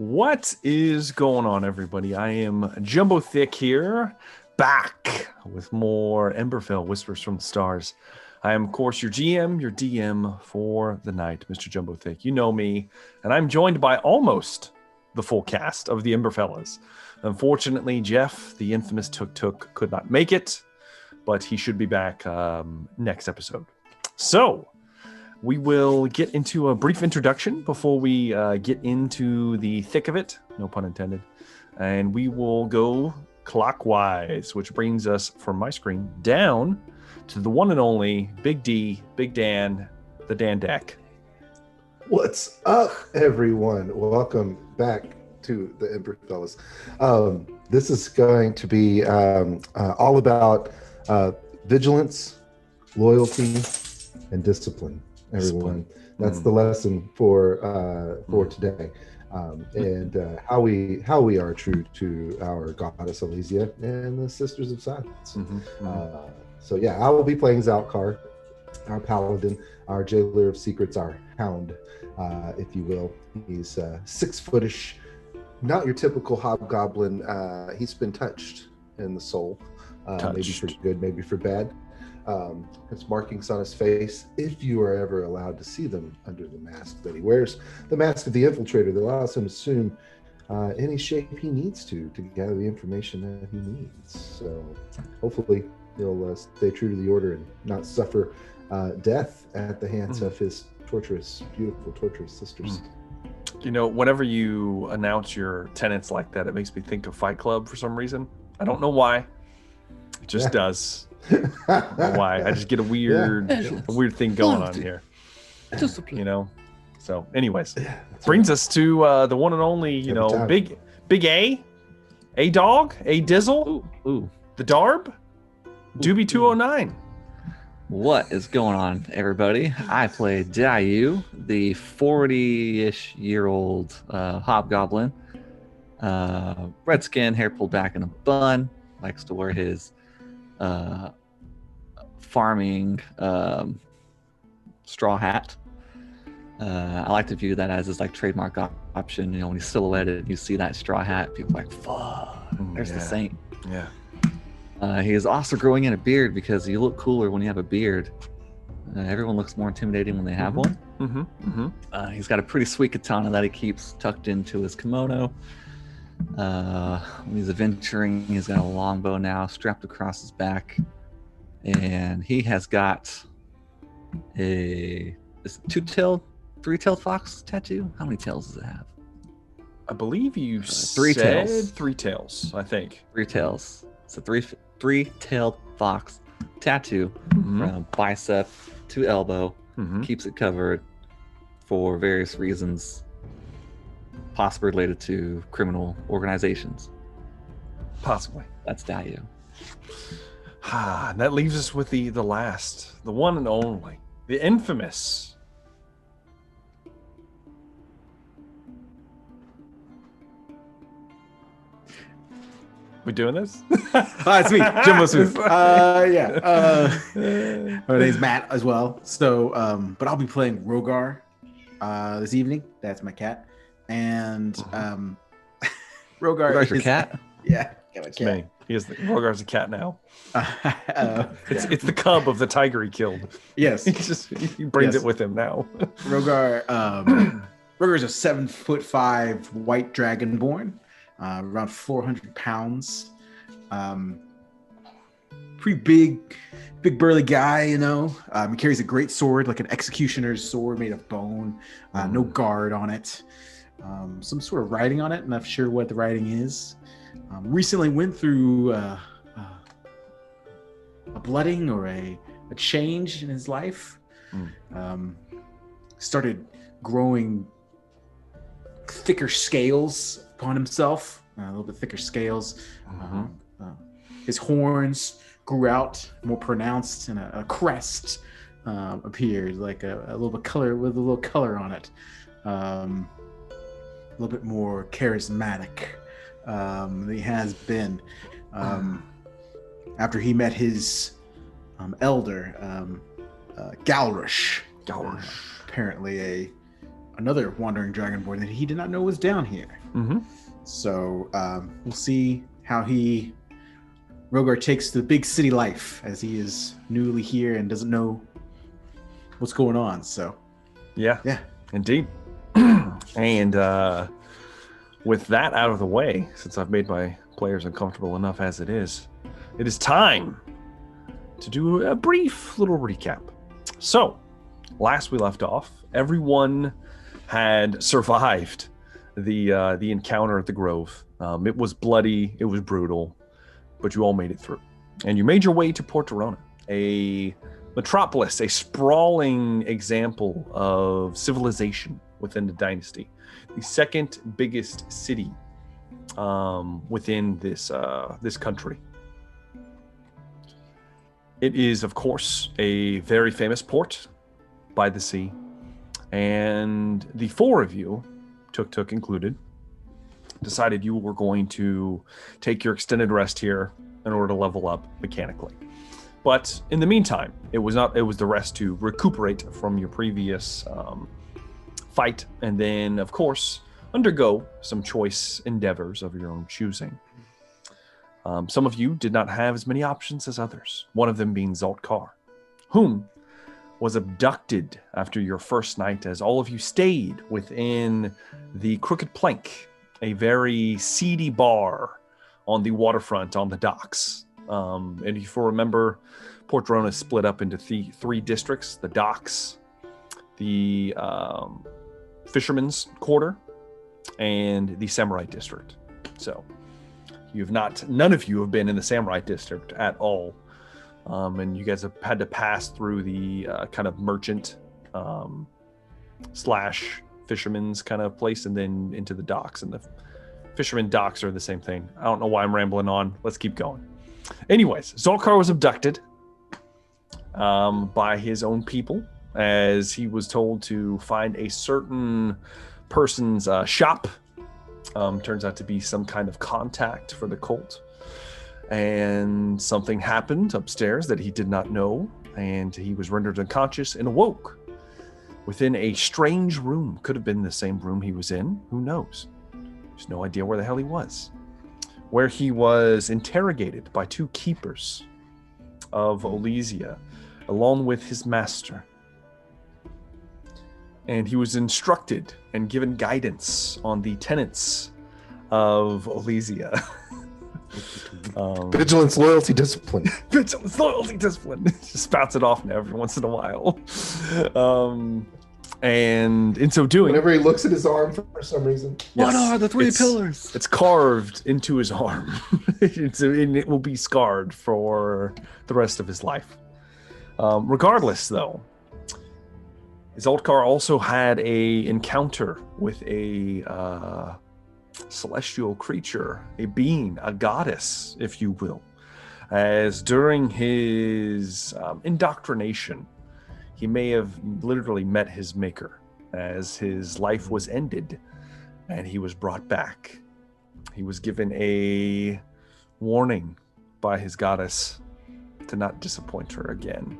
What is going on, everybody? I am Jumbo Thick here, back with more Emberfell Whispers from the Stars. I am, of course, your GM, your DM for the night, Mr. Jumbo Thick. You know me, and I'm joined by almost the full cast of the Emberfellas. Unfortunately, Jeff, the infamous Tuk, could not make it, but he should be back next episode. So, we will get into a brief introduction before we get into the thick of it, no pun intended. And we will go clockwise, which brings us from my screen down to the one and only Big D, Big Dan, the Dan Deck. What's up, everyone? Welcome back to the Emberfellas. This is going to be all about vigilance, loyalty, and discipline. Everyone, that's the lesson for today, and how we are true to our goddess Elysia and the Sisters of Silence. So yeah, I will be playing Zalkar, our paladin, our jailer of secrets, our hound, if you will. He's 6-footish, not your typical hobgoblin. He's been touched in the soul, maybe for good, maybe for bad. Has markings on his face, if you are ever allowed to see them under the mask that he wears. The mask of the infiltrator that allows him to assume any shape he needs to gather the information that he needs. So hopefully he'll stay true to the order and not suffer death at the hands of his beautiful, torturous sisters. You know, whenever you announce your tenets like that, it makes me think of Fight Club for some reason. I don't know why. It just does. I don't know why. I just get a weird thing going on here. Discipline. You know? So, anyways, brings us to the one and only, you know, Big A Dog, A Dizzle, the Darb, Doobie 209. What is going on, everybody? I play Dayu, the 40-ish year old hobgoblin. Red skin, hair pulled back in a bun, likes to wear his farming straw hat. I like to view that as his like trademark option. You know, when he's silhouetted, you see that straw hat, people are like, fuck, there's the saint. Yeah. He is also growing in a beard because you look cooler when you have a beard. Everyone looks more intimidating when they have one. He's got a pretty sweet katana that he keeps tucked into his kimono. When he's adventuring, he's got a longbow now strapped across his back. And he has got a three-tailed fox tattoo. How many tails does it have? I believe you three said tails. 3 tails, I think. 3 tails. It's a three-tailed fox tattoo from bicep to elbow. Keeps it covered for various reasons, possibly related to criminal organizations. Possibly. That's Dayu. And that leaves us with the last, the one and only, the infamous. We doing this? It's me, Jumbo Smith. My name's Matt as well. So, but I'll be playing Rogar this evening. That's my cat. And Rogar's your cat? Yeah, got my It's cat. me. Rogar's a cat now. It's the cub of the tiger he killed. Yes. He brings it with him now. Rogar is a 7'5" white dragonborn, around 400 pounds. Pretty big burly guy, you know. He carries a great sword, like an executioner's sword made of bone, no guard on it. Some sort of writing on it. I'm not sure what the writing is. Recently went through a blooding or a change in his life. Started growing thicker scales upon himself, a little bit thicker scales. His horns grew out more pronounced, and a crest appeared, like a little bit color with a little color on it. A little bit more charismatic than he has been after he met his elder, Galrush. Apparently another wandering dragonborn that he did not know was down here. Mm-hmm. So we'll see how Rogar takes the big city life, as he is newly here and doesn't know what's going on. So yeah, indeed. And with that out of the way, since I've made my players uncomfortable enough as it is time to do a brief little recap. So, last we left off, everyone had survived the encounter at the Grove. It was bloody, it was brutal, but you all made it through. And you made your way to Port Dorona, a metropolis, a sprawling example of civilization within the dynasty. The second biggest city within this country. It is, of course, a very famous port by the sea. And the four of you, Tuk included, decided you were going to take your extended rest here in order to level up mechanically. But in the meantime, it was the rest to recuperate from your previous fight, and then, of course, undergo some choice endeavors of your own choosing. Some of you did not have as many options as others, one of them being Zaltkar, whom was abducted after your first night, as all of you stayed within the Crooked Plank, a very seedy bar on the waterfront on the docks. And if you remember, Port Dorona is split up into three districts: the docks, the Fisherman's Quarter, and the Samurai District. So none of you have been in the Samurai District at all. And you guys have had to pass through the kind of merchant slash fisherman's kind of place, and then into the docks. And the fisherman docks are the same thing. I don't know why I'm rambling on. Let's keep going. Anyways, Zaltkar was abducted by his own people, as he was told to find a certain person's shop. Turns out to be some kind of contact for the cult. And something happened upstairs that he did not know, and he was rendered unconscious and awoke within a strange room. Could have been the same room he was in. Who knows? There's no idea where the hell he was. Where he was interrogated by two keepers of Olesia, along with his master. And he was instructed and given guidance on the tenets of Olesia. Vigilance, loyalty, discipline. Vigilance, loyalty, discipline. Just spouts it off now every once in a while. And in so doing, whenever he looks at his arm for some reason, what are the three pillars? It's carved into his arm. And it will be scarred for the rest of his life. Regardless, though, Zaltkar also had a encounter with a celestial creature, a being, a goddess, if you will, as during his indoctrination, he may have literally met his maker, as his life was ended and he was brought back. He was given a warning by his goddess to not disappoint her again.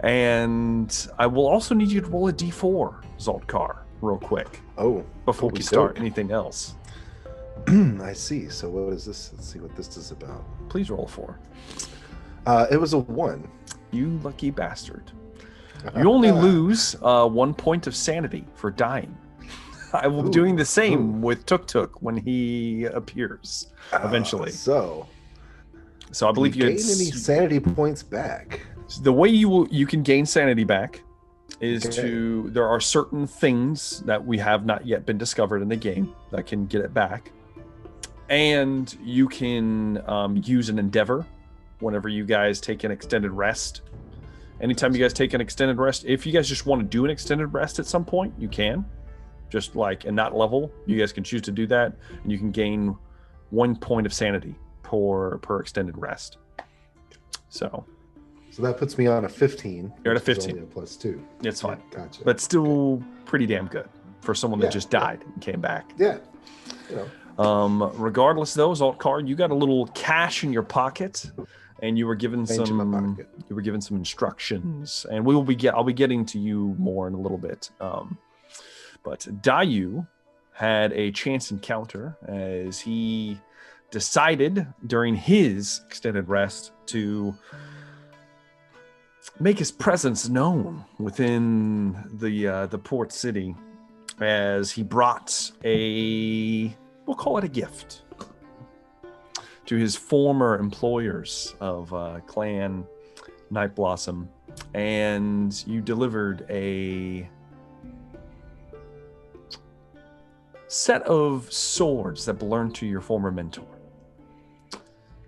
And I will also need you to roll a d4, Zaltkar, real quick. Oh, before we start anything else. I see. So what is this? Let's see what this is about. Please roll a 4. It was a 1. You lucky bastard. You only lose 1 point of sanity for dying. I will be doing the same with Tuk when he appears eventually. So I believe you gain any sanity points back. The way you can gain sanity back is there are certain things that we have not yet been discovered in the game that can get it back. And you can use an endeavor whenever you guys take an extended rest. Anytime you guys take an extended rest, if you guys just want to do an extended rest at some point, you can. Just like in that level, you guys can choose to do that, and you can gain 1 point of sanity per extended rest. So that puts me on a 15. You're at a 15. Only a +2. It's fine. Yeah, gotcha. But still pretty damn good for someone that just died and came back. Yeah. Regardless, though, Zaltkar, you got a little cash in your pocket, and you were given some instructions, and I'll be getting to you more in a little bit. But Dayu had a chance encounter as he decided during his extended rest to make his presence known within the port city, as he brought we'll call it a gift, to his former employers of Clan Night Blossom, and you delivered a set of swords that belonged to your former mentor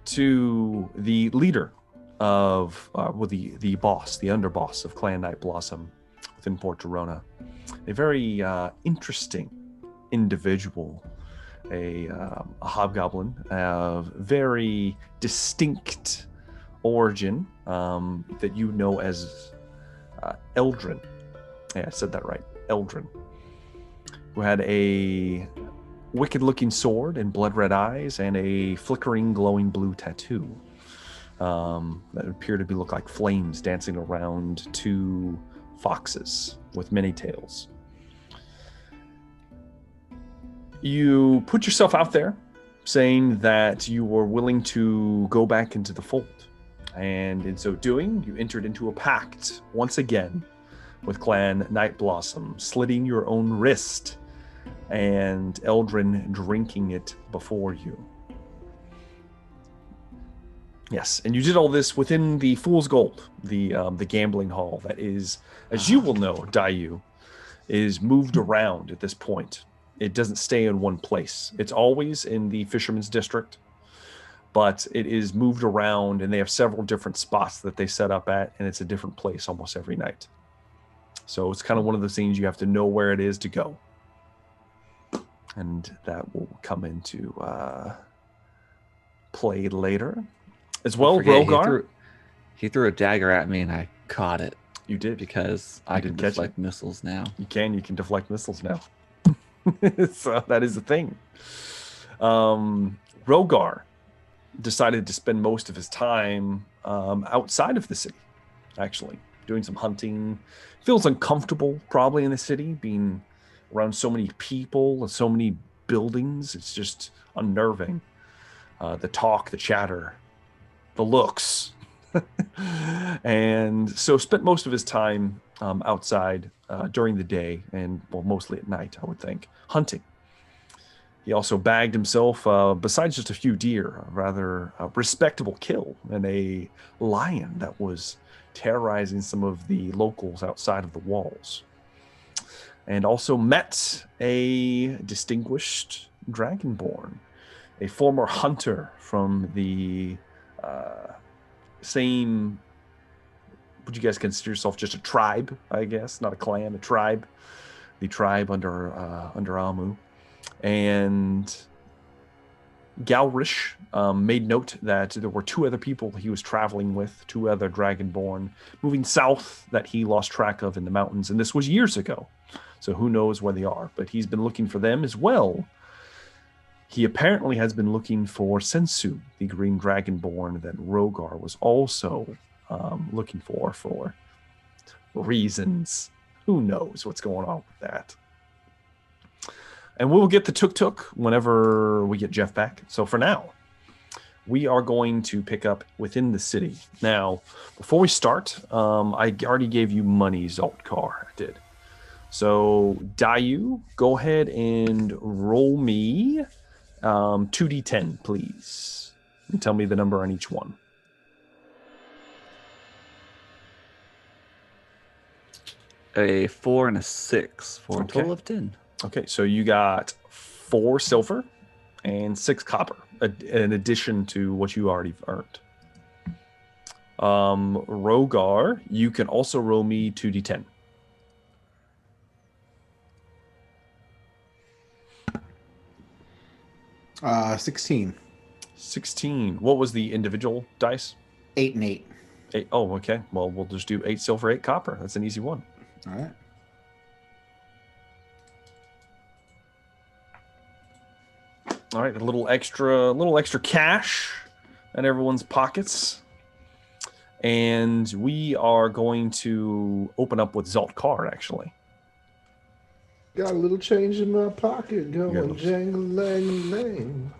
to the leader of the boss, the underboss of Clan Night Blossom within Port Torona. A very interesting individual, a hobgoblin of very distinct origin that you know as Eldrin. Yeah, I said that right, Eldrin, who had a wicked-looking sword and blood-red eyes and a flickering, glowing blue tattoo that appeared to look like flames dancing around two foxes with many tails. You put yourself out there, saying that you were willing to go back into the fold. And in so doing, you entered into a pact once again with Clan Night Blossom, slitting your own wrist and Eldrin drinking it before you. Yes, and you did all this within the Fool's Gold, the gambling hall that is, as you will know, Dayu, is moved around at this point. It doesn't stay in one place. It's always in the Fisherman's District, but it is moved around, and they have several different spots that they set up at, and it's a different place almost every night. So it's kind of one of those things you have to know where it is to go. And that will come into play later. As well, Rogar. He threw a dagger at me, and I caught it. You did. Because I can deflect missiles now. You can deflect missiles now. So that is the thing. Rogar decided to spend most of his time outside of the city, actually, doing some hunting. Feels uncomfortable, probably, in the city, being around so many people and so many buildings. It's just unnerving. The talk, the chatter, the looks. And so spent most of his time outside during the day and, well, mostly at night, I would think, hunting. He also bagged himself, besides just a few deer, a rather respectable kill and a lion that was terrorizing some of the locals outside of the walls. And also met a distinguished dragonborn, a former hunter from the same, would you guys consider yourself just a tribe, I guess? Not a clan, a tribe. The tribe under Amu. And Galrish made note that there were two other people he was traveling with, two other dragonborn, moving south that he lost track of in the mountains. And this was years ago. So who knows where they are. But he's been looking for them as well. He apparently has been looking for Sensu, the green dragonborn that Rogar was also looking for reasons. Who knows what's going on with that. And we'll get the tuk-tuk whenever we get Jeff back. So for now, we are going to pick up within the city. Now, before we start, I already gave you money, Zaltkar. I did. So, Dayu, go ahead and roll me 2d10, please. And tell me the number on each one. A 4 and a 6 for a total of 10. Okay, so you got 4 silver and 6 copper, in addition to what you already earned. Rogar, you can also roll me 2d10. Uh, 16. 16. What was the individual dice? 8 and 8. 8. Oh, okay. Well, we'll just do 8 silver, 8 copper. That's an easy one. All right. All right, a little extra cash in everyone's pockets. And we are going to open up with Zaltkar, actually. Got a little change in my pocket going Yes. jang-lang-lang.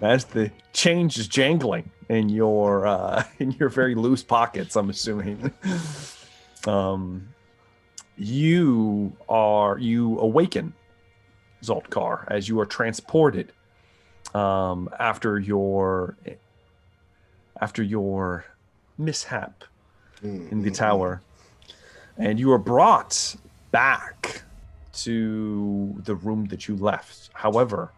As the change is jangling in your very loose pockets, I'm assuming. You awaken, Zoltkar, as you are transported after your mishap in the tower, and you are brought back to the room that you left. However,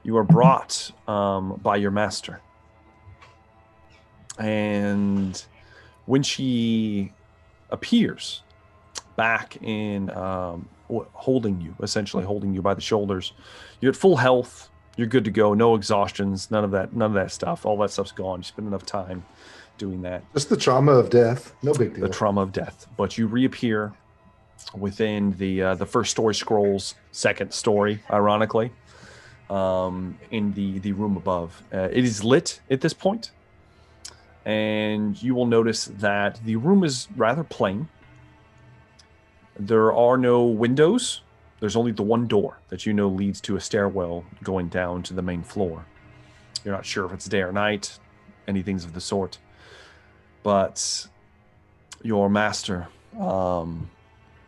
you are brought by your master, and when she appears back in holding you by the shoulders, you're at full health, you're good to go, no exhaustions, none of that stuff. All that stuff's gone. You spend enough time doing that. Just the trauma of death, no big deal. The trauma of death. But you reappear within the first story scroll's second story, ironically, in the room above. It is lit at this point, and you will notice that the room is rather plain. There are no windows. There's only the one door that you know leads to a stairwell going down to the main floor. You're not sure if it's day or night, anything of the sort. But your master,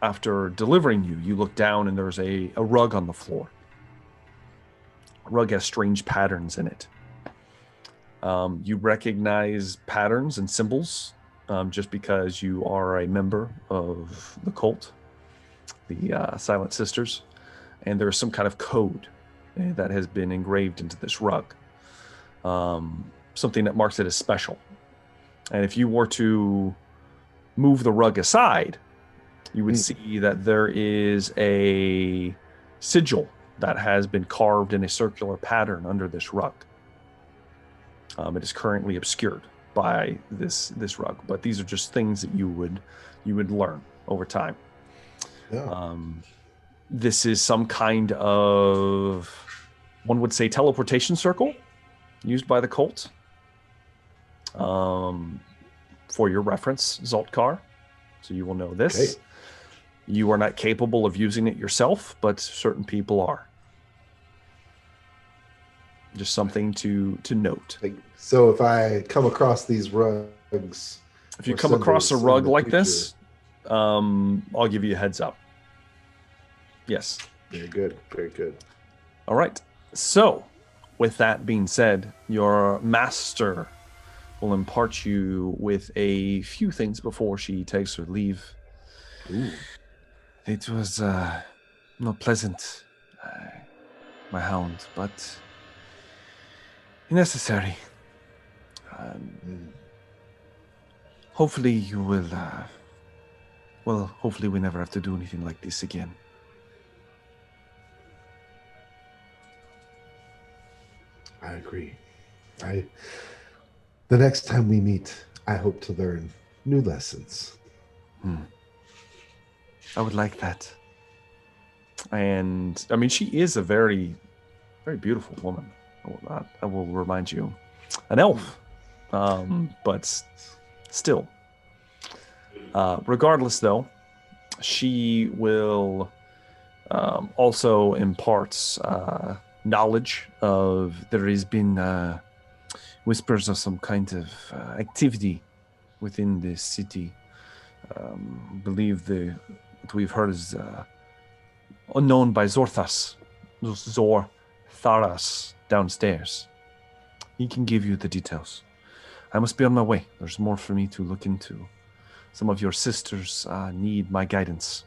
after delivering you, you look down and there's a rug on the floor. The rug has strange patterns in it. You recognize patterns and symbols just because you are a member of the cult, the Silent Sisters, and there's some kind of code that has been engraved into this rug, something that marks it as special. And if you were to move the rug aside, you would see that there is a sigil that has been carved in a circular pattern under this rug. It is currently obscured by this rug, but these are just things that you would learn over time. Yeah. This is some kind of, one would say, teleportation circle used by the cult. For your reference, Zoltkar, so you will know this. Okay. You are not capable of using it yourself, but certain people are. Just something to note. So if I come across these rugs, if you come across a rug like this, I'll give you a heads up. Yes. Very good. Very good. All right. So, with that being said, your master will impart you with a few things before she takes her leave. Ooh. It was not pleasant, my hound, but necessary. Hopefully you will, hopefully we never have to do anything like this again. I agree. The next time we meet, I hope to learn new lessons. I would like that. And, I mean, she is a very, very beautiful woman. I will remind you. An elf. But still. Regardless, though, she will also impart knowledge of there has been whispers of some kind of activity within the city. Believe what we've heard is unknown by Zortharas downstairs. He can give you the details. I must be on my way. There's more for me to look into. Some of your sisters need my guidance.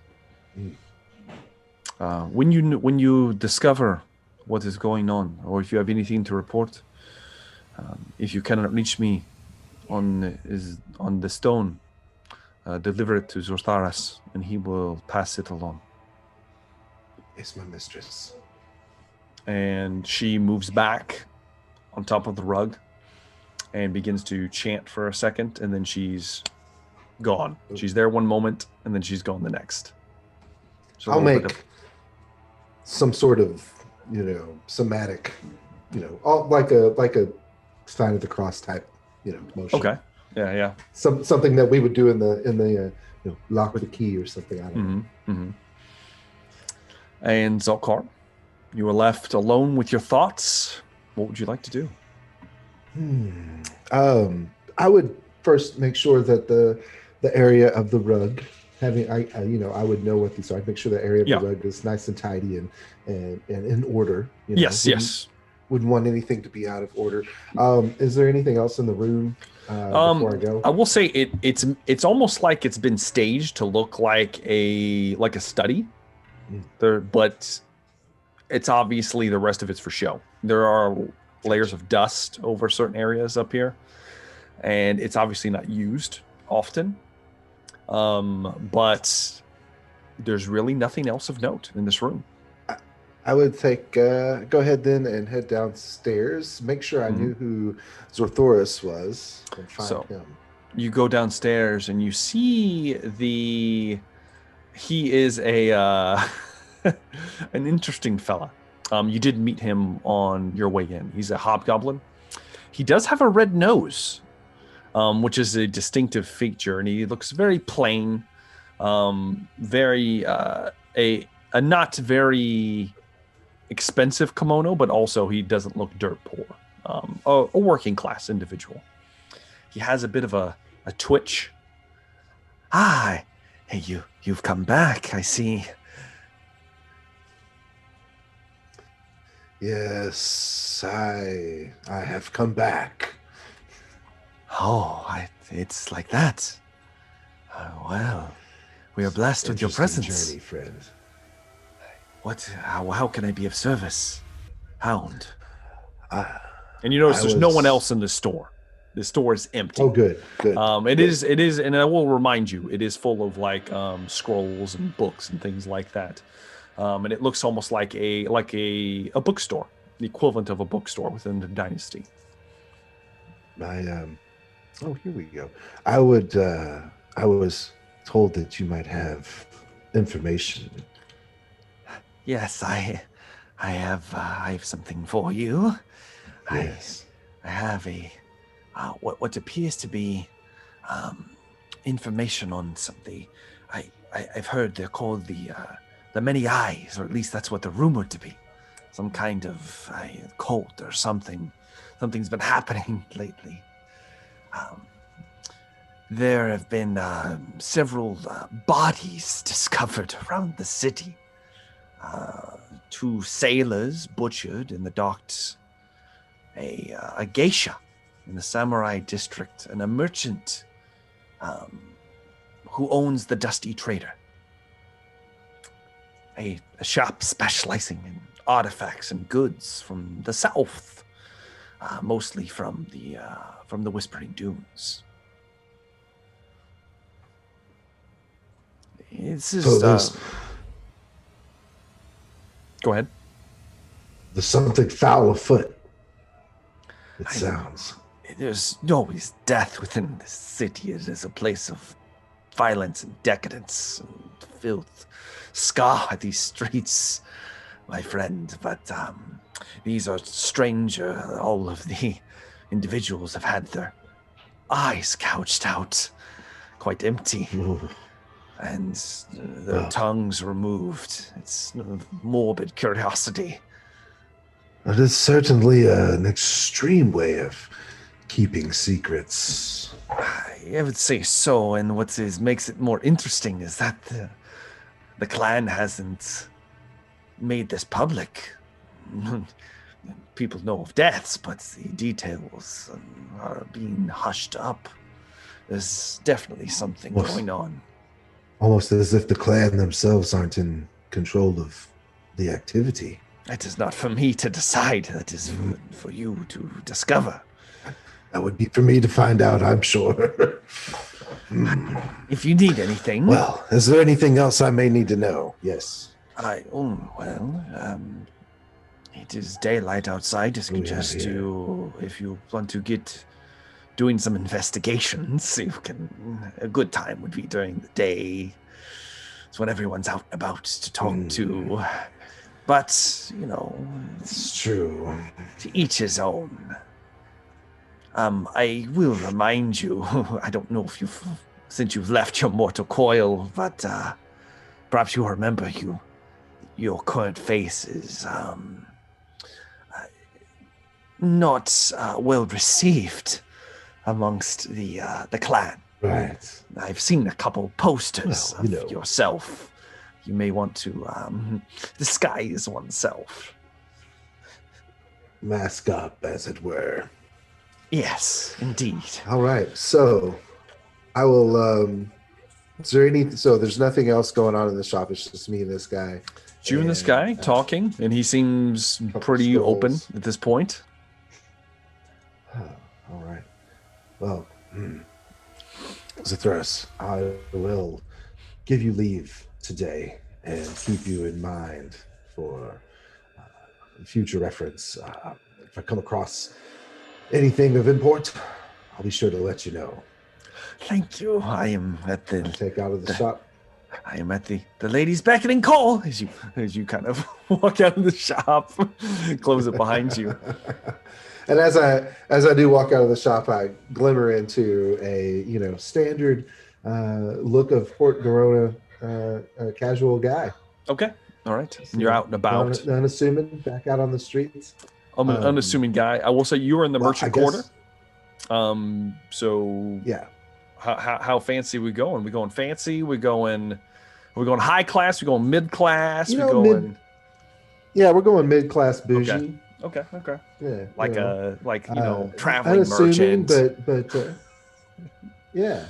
When you discover what is going on, or if you have anything to report, if you cannot reach me on the stone, deliver it to Zortharas, and he will pass it along. Yes, my mistress. And she moves back on top of the rug and begins to chant for a second, and then she's gone. She's there one moment, and then she's gone the next. So I'll make some sort of, somatic, like a sign of the cross type, motion. Okay. Yeah. Something that we would do in the lock the key or something. I don't know. And Zalkar, you are left alone with your thoughts. What would you like to do? I would first make sure that the area of the rug, I would know what these are. I'd make sure the area of the rug is nice and tidy and in order. Yes. Wouldn't want anything to be out of order. Is there anything else in the room before I go? I will say it's almost like it's been staged to look like a study, but it's obviously the rest of it's for show. There are layers of dust over certain areas up here, and it's obviously not used often. But there's really nothing else of note in this room. I would go ahead then and head downstairs. Make sure I knew who Zorthoris was and find him. You go downstairs and you see he is a an interesting fella. You did meet him on your way in. He's a hobgoblin. He does have a red nose, which is a distinctive feature, and he looks very plain, very a not very expensive kimono, but also he doesn't look dirt poor. A working class individual. He has a bit of a twitch. Hi, hey, you've come back. I see. Yes, I have come back. Oh, it's like that. Well, we are blessed with your presence. Journey, friend. How can I be of service, Hound? And you notice there's no one else in the store. The store is empty. Oh, good. It is, and I will remind you, it is full of scrolls and books and things like that. And it looks almost like a bookstore, the equivalent of a bookstore within the dynasty. Oh, here we go. I was told that you might have information. Yes, I have something for you. Yes. I have what appears to be information on something. I've heard they're called the Many Eyes, or at least that's what they're rumored to be. Some kind of cult or something. Something's been happening lately. There have been several bodies discovered around the city. 2 sailors butchered in the docks. A geisha in the samurai district, and a merchant who owns the Dusty Trader. A shop specializing in artifacts and goods from the south, mostly from the Whispering Dunes. It's just. Go ahead. There's something foul afoot. It sounds. There's always death within this city. It is a place of violence and decadence and filth. Scar these streets, my friend. But these are strange. All of the individuals have had their eyes gouged out, quite empty. Ooh. And their tongues removed. It's morbid curiosity. It is certainly an extreme way of keeping secrets. I would say so, and what makes it more interesting is that the clan hasn't made this public. People know of deaths, but the details are being hushed up. There's definitely something going on. Almost as if the clan themselves aren't in control of the activity. It is not for me to decide. That is for you to discover. That would be for me to find out, I'm sure. If you need anything... Well, is there anything else I may need to know? Yes. It is daylight outside. If you want to get doing some investigations, a good time would be during the day. It's when everyone's out and about to talk to. But, it's true. To each his own. I will remind you, I don't know if since you've left your mortal coil, but perhaps you remember your current face is not well received amongst the clan. Right. I've seen a couple posters Well, of yourself. You may want to disguise oneself. Mask up, as it were. Yes, indeed. All right. So I will. Is there any? So there's nothing else going on in the shop. It's just me and this guy. It's you and this guy talking, and he seems pretty scrolls. open at this point. All right. Well, Zathras, I will give you leave today and keep you in mind for future reference. If I come across anything of import, I'll be sure to let you know. Thank you. I am at the Take out of the shop. I am at the lady's beckoning call as you kind of walk out of the shop, close it behind you. And as I do walk out of the shop, I glimmer into a standard look of Port Garona casual guy. Okay, all right. You're out and about. Unassuming, back out on the streets. I'm an unassuming guy. I will say you were in the merchant quarter. So yeah. How fancy we going? We going fancy? We're going high class? We're going mid class? We're going mid class bougie. Okay. Yeah. Traveling merchant. But yeah.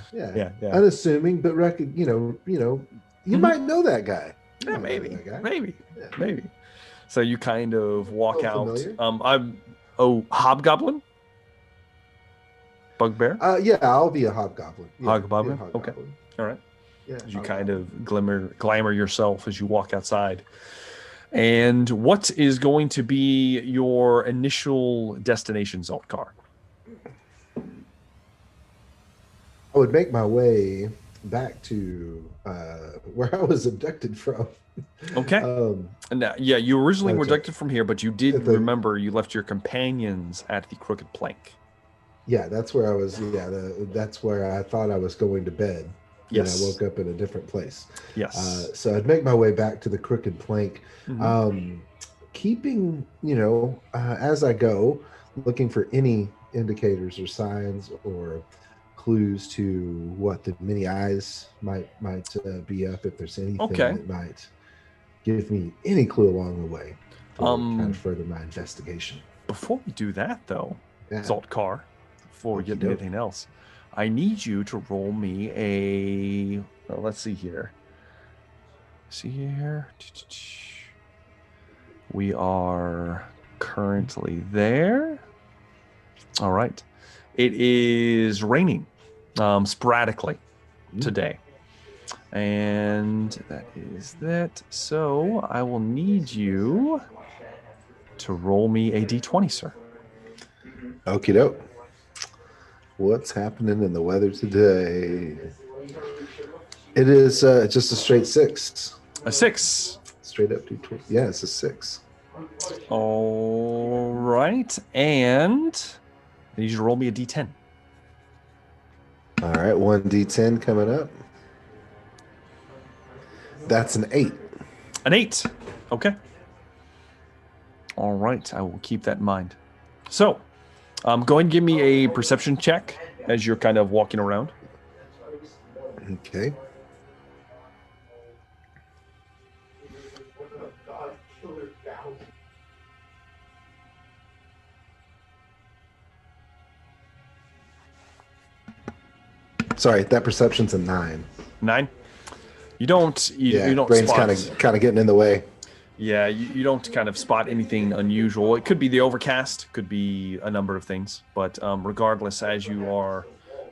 Unassuming, but you might know that guy. Yeah, maybe. So you kind of walk out. Familiar. Hobgoblin? Bugbear? I'll be a hobgoblin. Hobgoblin? Okay. All right. Yeah. As you kind of glamour yourself as you walk outside. And what is going to be your initial destination, Zoltkar? I would make my way back to where I was abducted from. Okay. You originally were abducted from here, but you did remember you left your companions at the Crooked Plank. Yeah, that's where I was. Yeah, that's where I thought I was going to bed. Yes. And I woke up in a different place. Yes. So I'd make my way back to the Crooked Plank, keeping, as I go, looking for any indicators or signs or clues to what the many eyes might be up. If there's anything that might give me any clue along the way, trying to further my investigation. Before we do that, though, Zoltkar, before we get to anything else, I need you to roll me a. Let's see here. We are currently there. All right. It is raining sporadically today. And that is that. So I will need you to roll me a d20, sir. Okie doke. What's happening in the weather today? It is just a straight 6. A 6. Straight up d20. Yeah, it's a 6. All right. And I need you to roll me a d10. All right, 1 d10 coming up. That's an 8. An 8. Okay. All right. I will keep that in mind. So, go ahead and give me a perception check as you're kind of walking around. Okay. Sorry, that perception's a 9. 9? You don't. You don't. Brain's spot, kind of getting in the way. Yeah, you don't kind of spot anything unusual. It could be the overcast, could be a number of things, but regardless, as you are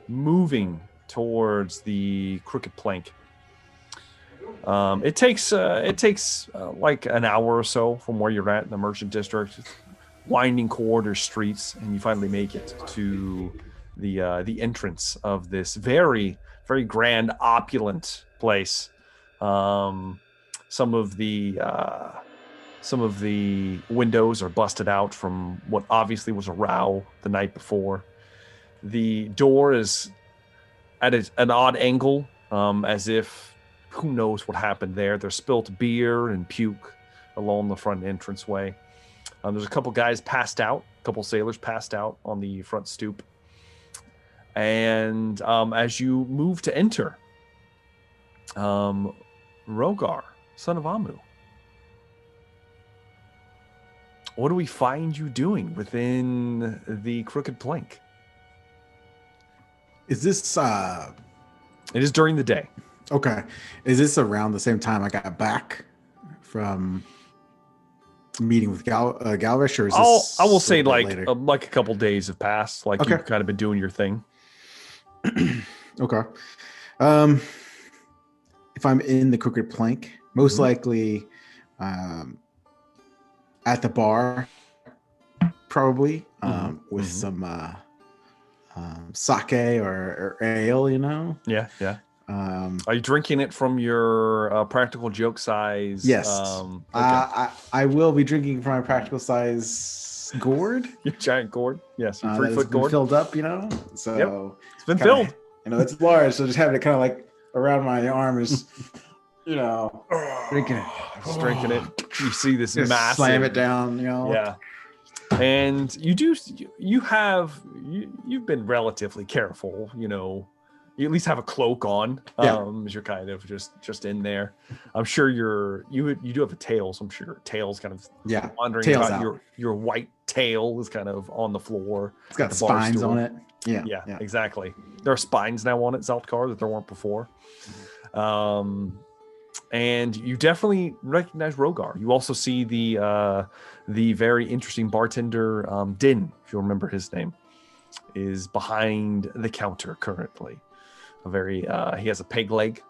moving towards the Crooked Plank, it takes like an hour or so from where you're at in the Merchant District, winding corridor streets, and you finally make it to the entrance of this very, very grand, opulent place. Some of the windows are busted out from what obviously was a row the night before. The door is at an odd angle, as if who knows what happened there. There's spilt beer and puke along the front entranceway. There's a couple guys passed out, a couple sailors passed out on the front stoop. And as you move to enter, Rogar, son of Amu, what do we find you doing within the crooked plank? Is this It is during the day. okay? Is this around the same time I got back from meeting with Galvish, or is this I will say like later? a couple days have passed. Like Okay. you've kind of been doing your thing. Okay. If I'm in the crooked plank, most likely at the bar, probably with some sake or ale, you know. Yeah, yeah. Are you drinking it from your practical joke size? Yes. Okay. I will be drinking from my practical size gourd. Your giant gourd. Yes, your That 3 has foot been gourd. filled up, you know. So It's been kinda- filled. You know, it's large, so just having it kind of like around my arm is, you know, drinking it. Just drinking it. You see this Just massive. slam it down, you know. Yeah. And you've been relatively careful, you know. You at least have a cloak on. Yeah. As you're kind of just in there. I'm sure you do have a tail, so I'm sure your tail's kind of Yeah. wandering Tail's about. out. Your white tail is kind of on the floor. It's got The bar spines stool. on it. Yeah. Yeah, exactly. There are spines now on it, Zeltkar, that there weren't before. And you definitely recognize Rogar. You also see the very interesting bartender, Din, if you remember his name, is behind the counter currently. He has a peg leg,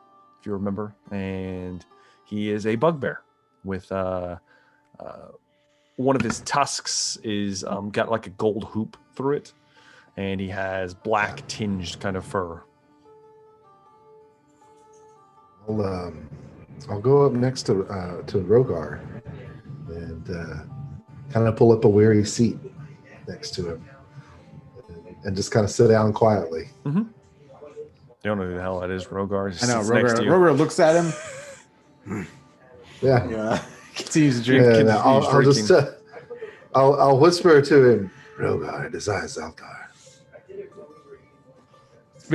if you remember, and he is a bugbear with one of his tusks is got like a gold hoop through it, and he has black tinged kind of fur. I'll go up next to Rogar and kind of pull up a weary seat next to him and just kind of sit down quietly. Mm-hmm. You don't know who the hell that is, Rogar. I know. Sits next to you. Rogar looks at him. Yeah. Yeah. Continues to drink. Yeah, Continues I'll just drinking. I'll whisper to him, Rogar, desires Zeltkar.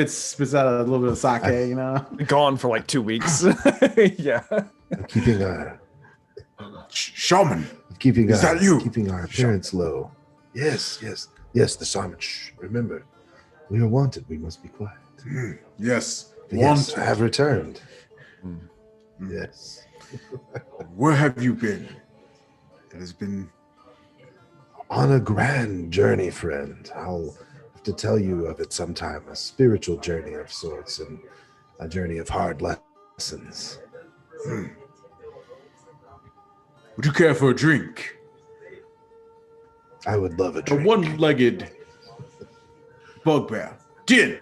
Spits out a little bit of sake, you know. Gone for like 2 weeks. Yeah. I'm keeping our Shaman. keeping Is our that you? keeping our appearance low. Yes, the shaman. Shh, remember, we are wanted. We must be quiet. Yes. Yes, I have returned. Yes. Where have you been? It has been On a grand journey, friend. I'll have to tell you of it sometime. A spiritual journey of sorts and a journey of hard lessons. Would you care for a drink? I would love a A drink. one-legged bugbear. Din.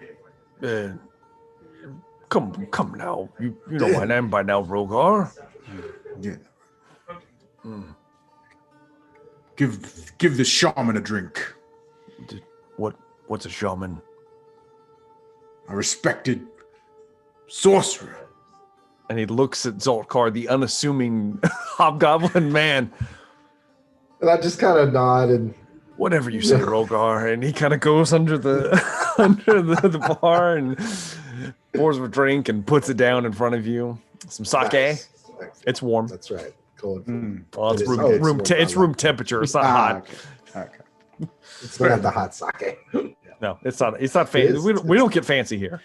Come now. You know my name by now, Rogar. Yeah. Give the shaman a drink. What's a shaman? A respected sorcerer. And he looks at Zoltkar, the unassuming hobgoblin man. And I just kind of nod and Whatever you say, Rogar. And he kind of goes under the the bar and pours a drink and puts it down in front of you. Some sake. Nice. It's warm. That's right. Cold. Well, it's It is. room, Oh, it's room warm. te- it's room temperature. It's not hot. Okay. It's not the hot sake. No, it's not. It's not fancy. is. We don't get fancy here.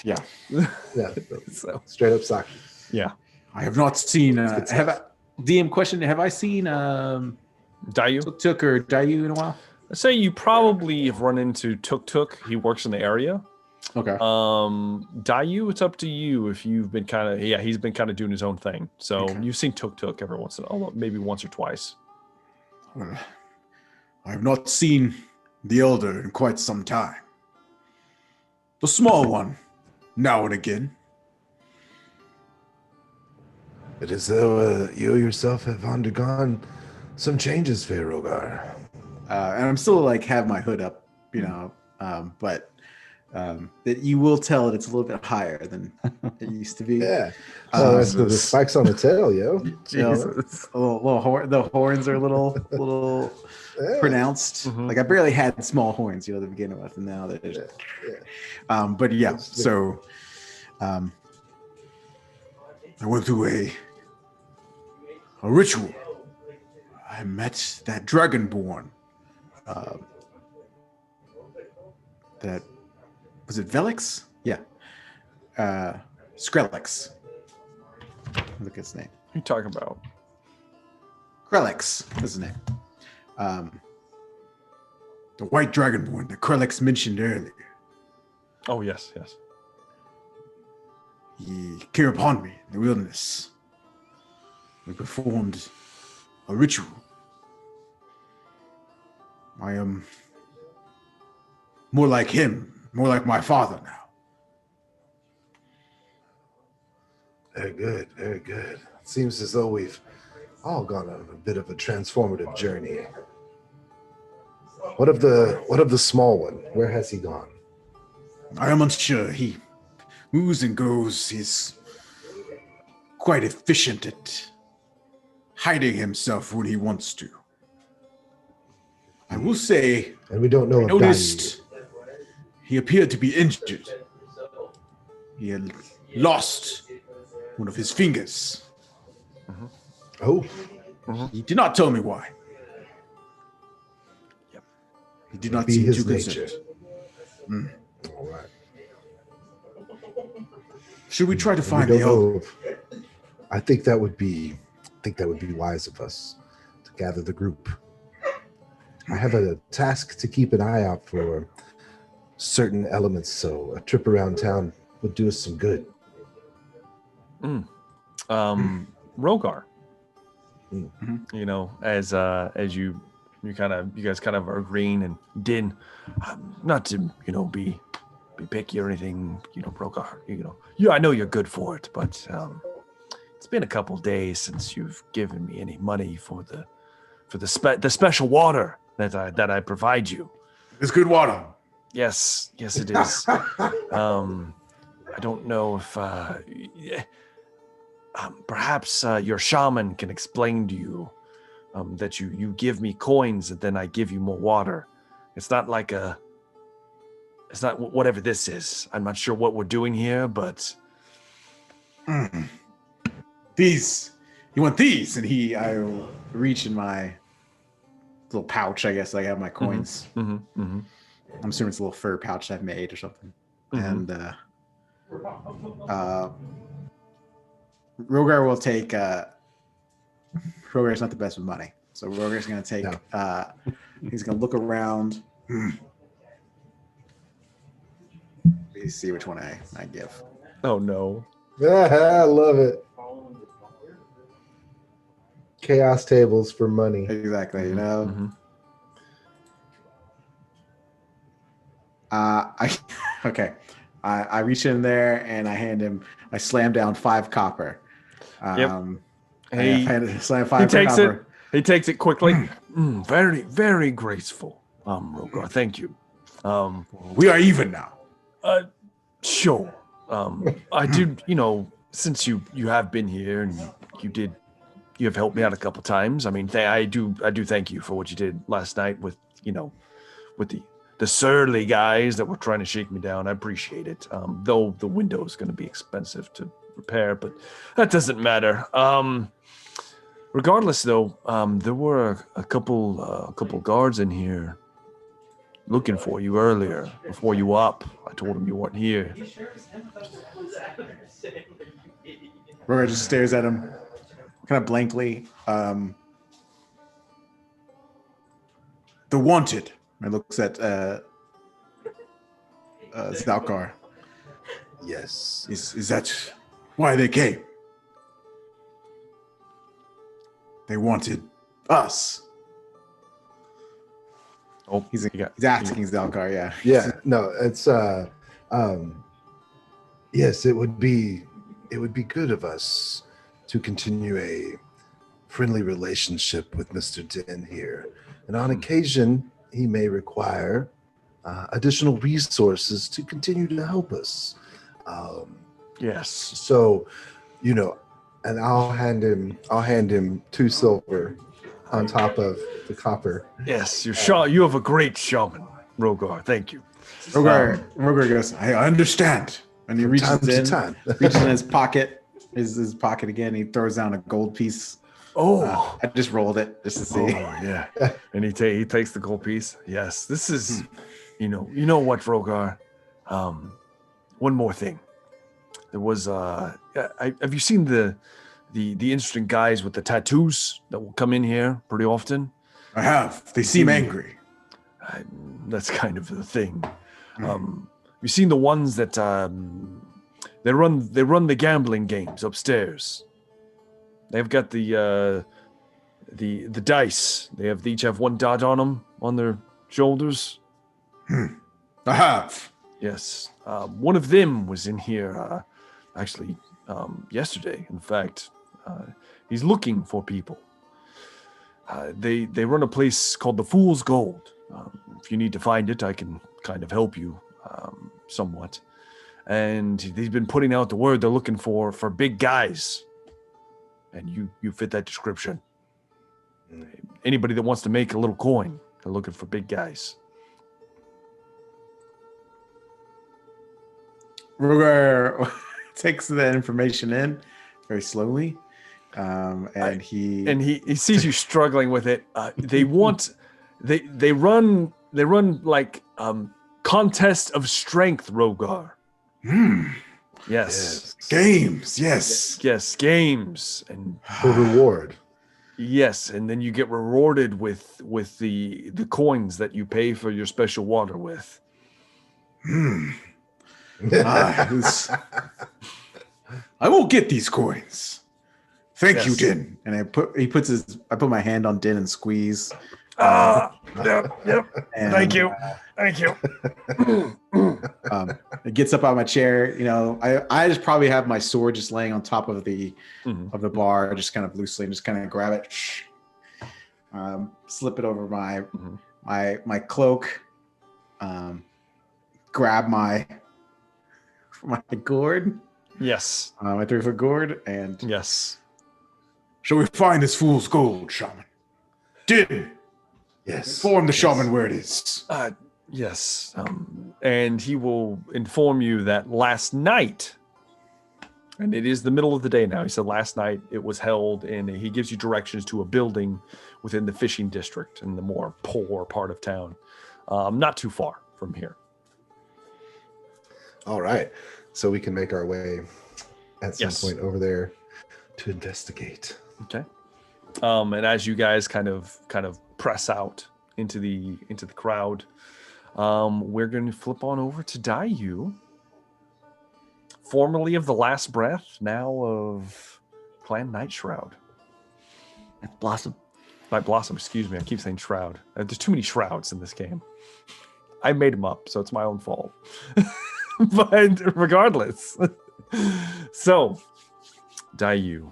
Yeah. Yeah. So Straight up sake. yeah, I have not seen. good Have I, DM question? Have I seen Dayu. Tuk or Dayu in a while? I say you probably have run into Tuk Tuk. He works in the area. Okay. Dayu, it's up to you if you've been kind of he's been kind of doing his own thing. So Okay. you've seen Tuk Tuk every once in a while, maybe once or twice. I have not seen the elder in quite some time. The small one, now and again. It is though you yourself have undergone some changes, Rogar. And I'm still like have my hood up, you know, but that you will tell that it's a little bit higher than it used to be. Yeah. So that's the spikes on the tail, yo. Jesus. The horns are a little pronounced. Mm-hmm. Like I barely had small horns, to begin with, and now they're just. But yeah, so I went through a ritual. I met that dragonborn. That was it. Velix? Yeah. Skrillex. Look at his name. What are you talking about? Krellix is his name. The white dragonborn that Krellix mentioned earlier. Oh, yes, yes. He came upon me in the wilderness. We performed a ritual. I am more like him, more like my father now. Very good, very good. It seems as though we've all gone on a bit of a transformative journey. What of the small one? Where has he gone? I am unsure. He moves and goes. He's quite efficient at hiding himself when he wants to. I will say, and we don't know. I noticed he appeared to be injured. He had lost one of his fingers. Mm-hmm. Oh. Mm-hmm. He did not tell me why. Yep. He did not seem too nature. concerned. All right. Should we try to find the elder? I think that would be wise of us to gather the group. I have a task to keep an eye out for certain elements, so a trip around town would do us some good. Rogar. Mm-hmm. As you guys kind of are agreeing, and Din, not to be picky or anything, Rogar, I know you're good for it, but it's been a couple days since you've given me any money for the special water that I provide you. It's good water. Yes, it is. I don't know if perhaps your shaman can explain to you that you give me coins and then I give you more water. It's not whatever this is. I'm not sure what we're doing here, but these. You want these? And I reach in my little pouch. I guess I have my coins. I'm assuming it's a little fur pouch I've made or something. And Rogar will take. Rogar's not the best with money, so Rogar's going to take. No. He's going to look around. Let me see which one I give. Oh no! I love it. Chaos tables for money. Exactly. Okay. I reach in there and I hand him. I slam down 5 copper. Slam 5 takes copper. He takes it quickly. Very, very graceful. Rogar, thank you. We are even now. Sure. I do. Since you have been here and you have helped me out a couple times. I mean, I do thank you for what you did last night with the surly guys that were trying to shake me down. I appreciate it. Though the window is going to be expensive to repair, but that doesn't matter. Regardless, though, there were a couple guards in here looking for you earlier before you were up. I told them you weren't here. Rogar just stares at him, kind of blankly. The wanted. And looks at Zalkar. Yes. Is that why they came? They wanted us. Oh, he's asking Zalkar, yeah. Yeah, no, it's yes, it would be good of us to continue a friendly relationship with Mr. Din here. And on occasion, he may require additional resources to continue to help us. Yes. So, and I'll hand him 2 silver on top of the copper. Yes, you have a great shaman, Rogar. Thank you. Rogar goes, I understand. And he reaches in his pocket, his pocket again. He throws down a gold piece. Oh, I just rolled it just to see. Oh, yeah. And he takes the gold piece. Yes, this is, you know what, Rogar? One more thing. There was, have you seen the interesting guys with the tattoos that will come in here pretty often? I have. They seem angry. That's kind of the thing. You've seen the ones that they run the gambling games upstairs. They've got the dice. They each have 1 dot on them on their shoulders. I have. Yes. One of them was in here actually yesterday. In fact, he's looking for people. They run a place called the Fool's Gold. If you need to find it, I can kind of help you somewhat. And he's been putting out the word they're looking for big guys. And you fit that description. Anybody that wants to make a little coin, they're looking for big guys. Rogar takes the information in very slowly, and he sees you struggling with it. They run like contest of strength, Rogar. Yes. Games. Yes, games and for reward. Yes, and then you get rewarded with the coins that you pay for your special water with. I will get these coins. Thank you, Din. And I put my hand on Din and squeeze. Yep. And, Thank you. It gets up out of my chair. I just probably have my sword just laying on top of the bar, just kind of loosely, and just kind of grab it, slip it over my cloak, grab my gourd. Yes. My 3-foot gourd, and yes. Shall we find this fool's gold, shaman? Din. Yes. Inform the shaman where it is. Yes. And he will inform you that last night, and it is the middle of the day now. He said last night it was held, and he gives you directions to a building within the fishing district in the more poor part of town, not too far from here. All right. So we can make our way at some point over there to investigate. Okay. And as you guys kind of press out into the crowd, we're going to flip on over to Dayu, formerly of the Last Breath, now of Clan Night Shroud. That's Blossom. Night Blossom, excuse me. I keep saying Shroud. There's too many Shrouds in this game. I made them up, so it's my own fault. But regardless. So, Dayu.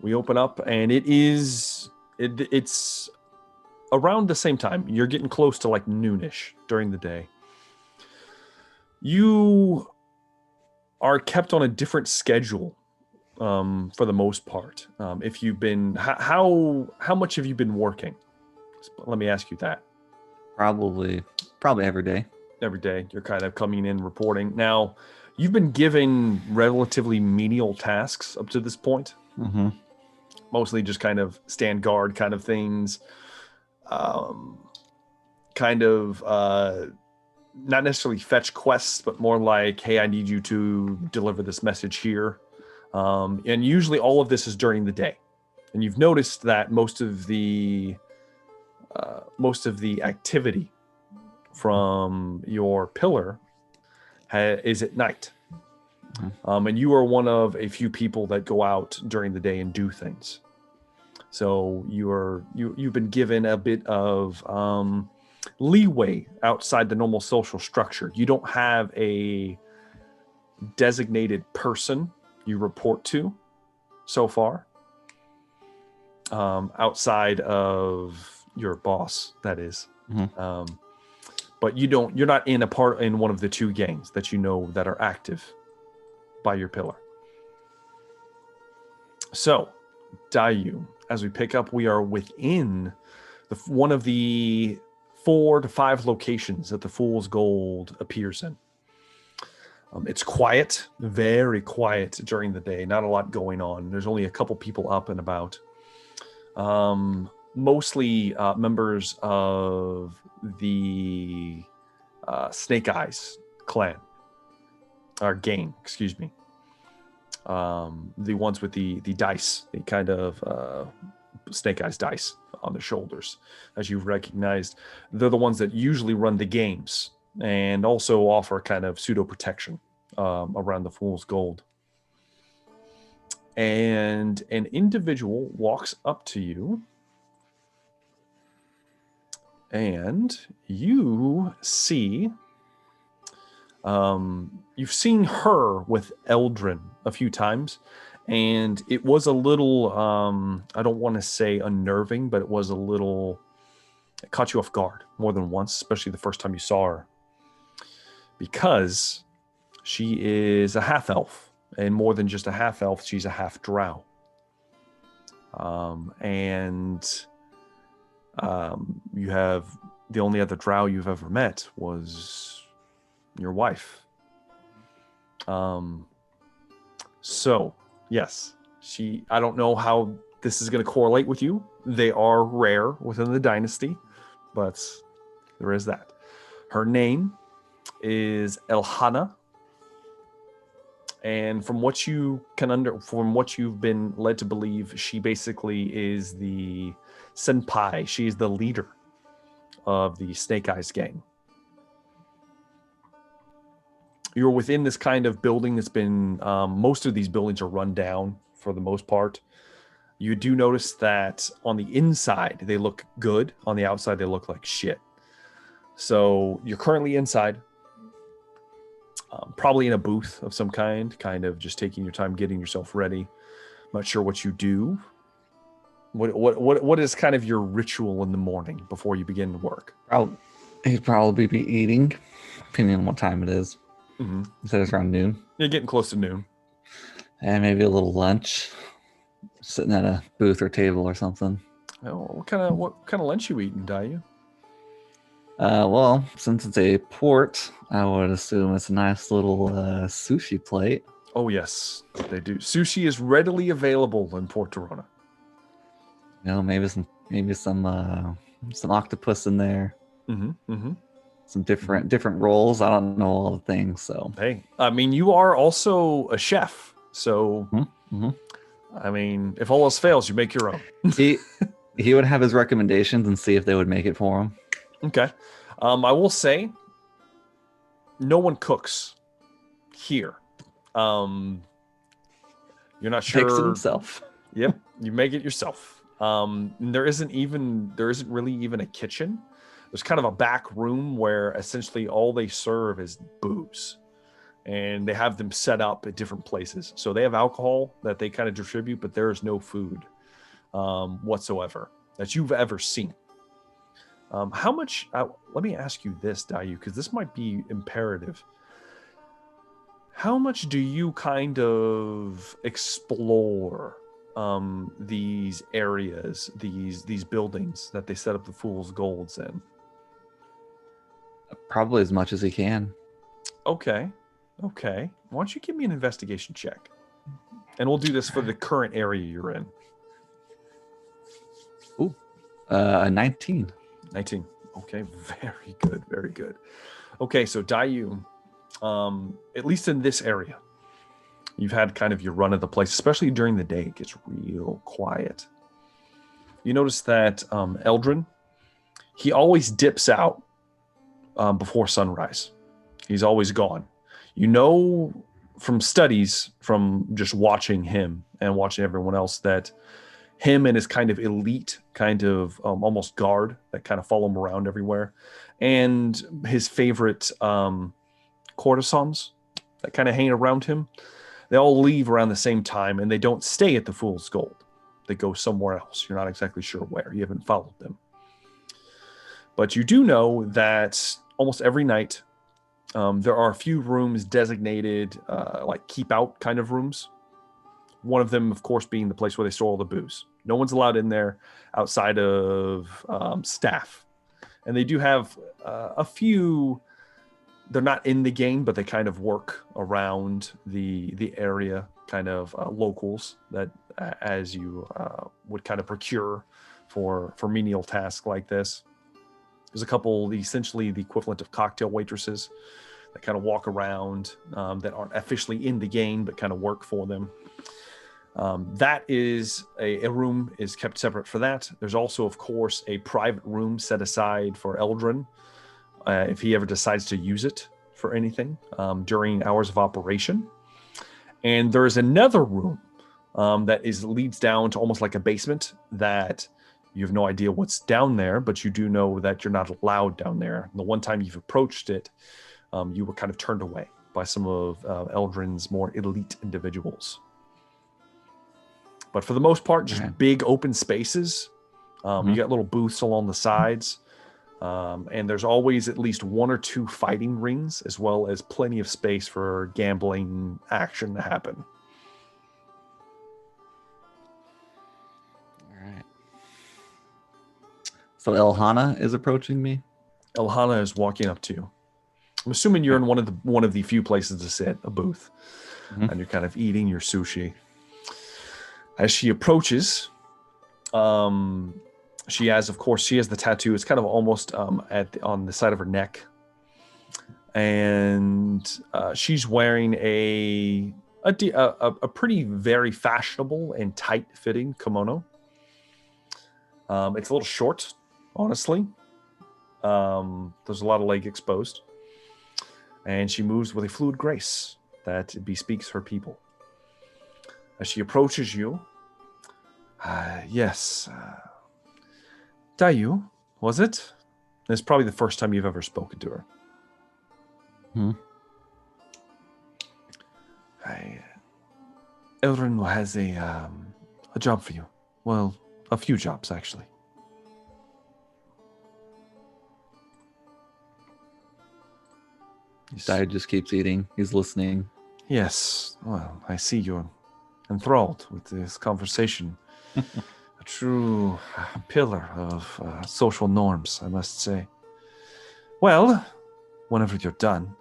We open up, and it's around the same time. You're getting close to like noonish during the day. You are kept on a different schedule for the most part. If you've been, how much have you been working? Let me ask you that. Probably every day. Every day, you're kind of coming in, reporting. Now, you've been given relatively menial tasks up to this point. Mm-hmm. Mostly just kind of stand guard kind of things. Not necessarily fetch quests, but more like, hey, I need you to deliver this message here. And usually all of this is during the day. And you've noticed that most of the activity from your pillar is at night. Mm-hmm. And you are one of a few people that go out during the day and do things. So you've been given a bit of leeway outside the normal social structure. You don't have a designated person you report to so far, outside of your boss, that is. Mm-hmm. but you're not in one of the two gangs that you know that are active by your pillar. So, Dayu, as we pick up, we are within one of the 4 to 5 locations that the Fool's Gold appears in. It's quiet, very quiet during the day. Not a lot going on. There's only a couple people up and about. Mostly members of the Snake Eyes clan, or gang, excuse me. The ones with the dice, the kind of Snake Eyes dice on their shoulders, as you've recognized. They're the ones that usually run the games and also offer kind of pseudo protection around the Fool's Gold. And an individual walks up to you, and you see, you've seen her with Eldrin a few times, and it was a little, I don't want to say unnerving, but it was a little, it caught you off guard more than once, especially the first time you saw her, because she is a half-elf, and more than just a half-elf, she's a half-drow. You have, the only other drow you've ever met was your wife. So, yes, I don't know how this is going to correlate with you. They are rare within the dynasty, but there is that. Her name is Elhana. And from what you from what you've been led to believe, she basically is the senpai. She's the leader of the Snake Eyes gang. You're within this kind of building that's been, most of these buildings are run down for the most part. You do notice that on the inside, they look good. On the outside, they look like shit. So you're currently inside. Probably in a booth of some kind of just taking your time, getting yourself ready. Not sure what you do. What is kind of your ritual in the morning before you begin work? He'd probably be eating, depending on what time it is. Mm-hmm. You said it's around noon. You're getting close to noon. And maybe a little lunch, sitting at a booth or table or something. Oh, what kind of lunch you eating, Dayu? Well, since it's a port, I would assume it's a nice little sushi plate. Oh yes, they do. Sushi is readily available in Port Torona. You know, maybe some octopus in there. Mm-hmm. Mm-hmm. Some different roles. I don't know all the things, so. Hey, I mean, you are also a chef, so. Mm-hmm. I mean, if all else fails, you make your own. he would have his recommendations and see if they would make it for him. Okay. I will say, no one cooks here. You're not sure. Makes it himself. Yep, you make it yourself. There isn't really even a kitchen. There's kind of a back room where essentially all they serve is booze, and they have them set up at different places. So they have alcohol that they kind of distribute, but there is no food whatsoever that you've ever seen. How much? Let me ask you this, Dayu, because this might be imperative. How much do you kind of explore these areas, these buildings that they set up the Fool's Golds in? Probably as much as he can. Okay. Why don't you give me an investigation check? And we'll do this for the current area you're in. Ooh, 19. 19. Okay, very good. Okay, so Dayu, at least in this area, you've had kind of your run of the place, especially during the day. It gets real quiet. You notice that Eldrin, he always dips out before sunrise. He's always gone. You know from studies, from just watching him and watching everyone else, that him and his kind of elite kind of almost guard that kind of follow him around everywhere, and his favorite courtesans that kind of hang around him, they all leave around the same time, and they don't stay at the Fool's Gold. They go somewhere else. You're not exactly sure where. You haven't followed them. But you do know that almost every night, there are a few rooms designated like keep out kind of rooms. One of them, of course, being the place where they store all the booze. No one's allowed in there outside of staff. And they do have a few. They're not in the game, but they kind of work around the area, kind of locals that as you would kind of procure for menial tasks like this. There's a couple, essentially the equivalent of cocktail waitresses that kind of walk around that aren't officially in the game, but kind of work for them. That is a room is kept separate for that. There's also, of course, a private room set aside for Eldrin if he ever decides to use it for anything during hours of operation. And there's another room that leads down to almost like a basement that you have no idea what's down there, but you do know that you're not allowed down there. The one time you've approached it, you were kind of turned away by some of Eldrin's more elite individuals. But for the most part, just big open spaces. You got little booths along the sides. And there's always at least 1 or 2 fighting rings, as well as plenty of space for gambling action to happen. All right. So Elhana is approaching me? Elhana is walking up to you. I'm assuming you're in one of the few places to sit, a booth. And you're kind of eating your sushi. As she approaches, she has the tattoo. It's kind of almost on the side of her neck, and she's wearing a pretty very fashionable and tight-fitting kimono. It's a little short, honestly. There's a lot of leg exposed, and she moves with a fluid grace that bespeaks her people. As she approaches you, yes, Dayu, was it? It's probably the first time you've ever spoken to her. Eldrin has a job for you. Well, a few jobs, actually. Dayu just keeps eating. He's listening. Yes. Well, I see you're enthralled with this conversation. A true pillar of social norms, I must say. Well, whenever you're done,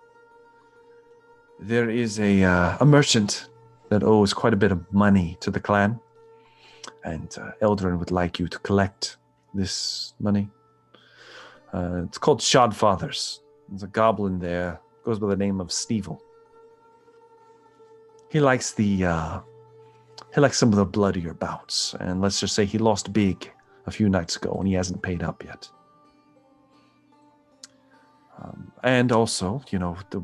there is a merchant that owes quite a bit of money to the clan, and Eldrin would like you to collect this money. It's called Shodfathers. There's a goblin there, goes by the name of Sneevil. He likes some of the bloodier bouts, and let's just say he lost big a few nights ago, and he hasn't paid up yet. And also,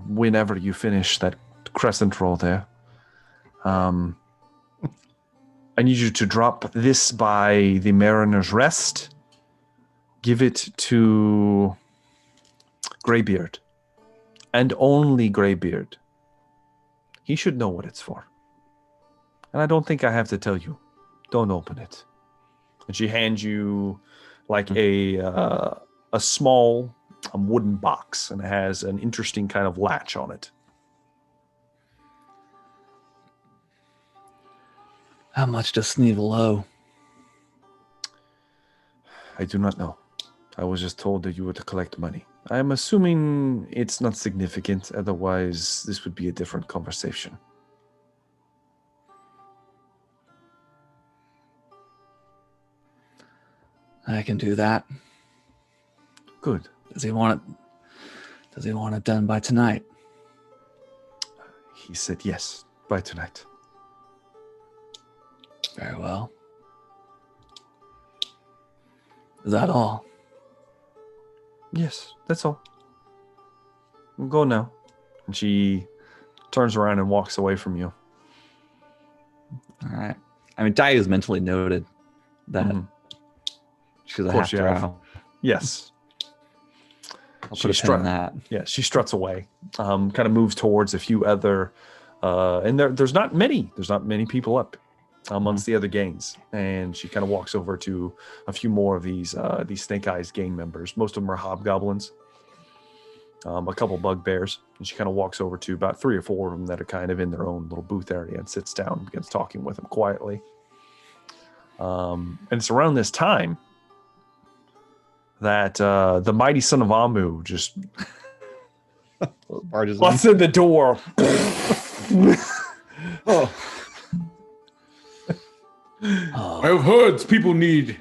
whenever you finish that crescent roll there, I need you to drop this by the Mariner's Rest. Give it to Greybeard, and only Greybeard. He should know what it's for. And I don't think I have to tell you. Don't open it. And she hands you like a small wooden box, and it has an interesting kind of latch on it. How much does Sneevil owe? I do not know. I was just told that you were to collect money. I'm assuming it's not significant, otherwise this would be a different conversation. I can do that. Good. Does he want it done by tonight? He said yes, by tonight. Very well. Is that all? Yes, that's all. We'll go now. And she turns around and walks away from you. All right. I mean, Dayu's mentally noted that she's a half drow. Yes. I'll put a pin in that. Yeah, she struts away. Kind of moves towards a few other, and there's not many people up amongst the other gangs, and she kind of walks over to a few more of these Snake Eyes gang members. Most of them are hobgoblins. a couple bugbears, and she kind of walks over to about 3 or 4 of them that are kind of in their own little booth area and sits down and begins talking with them quietly. And it's around this time that the mighty son of Amu just busts in the door. Oh. I have heard people need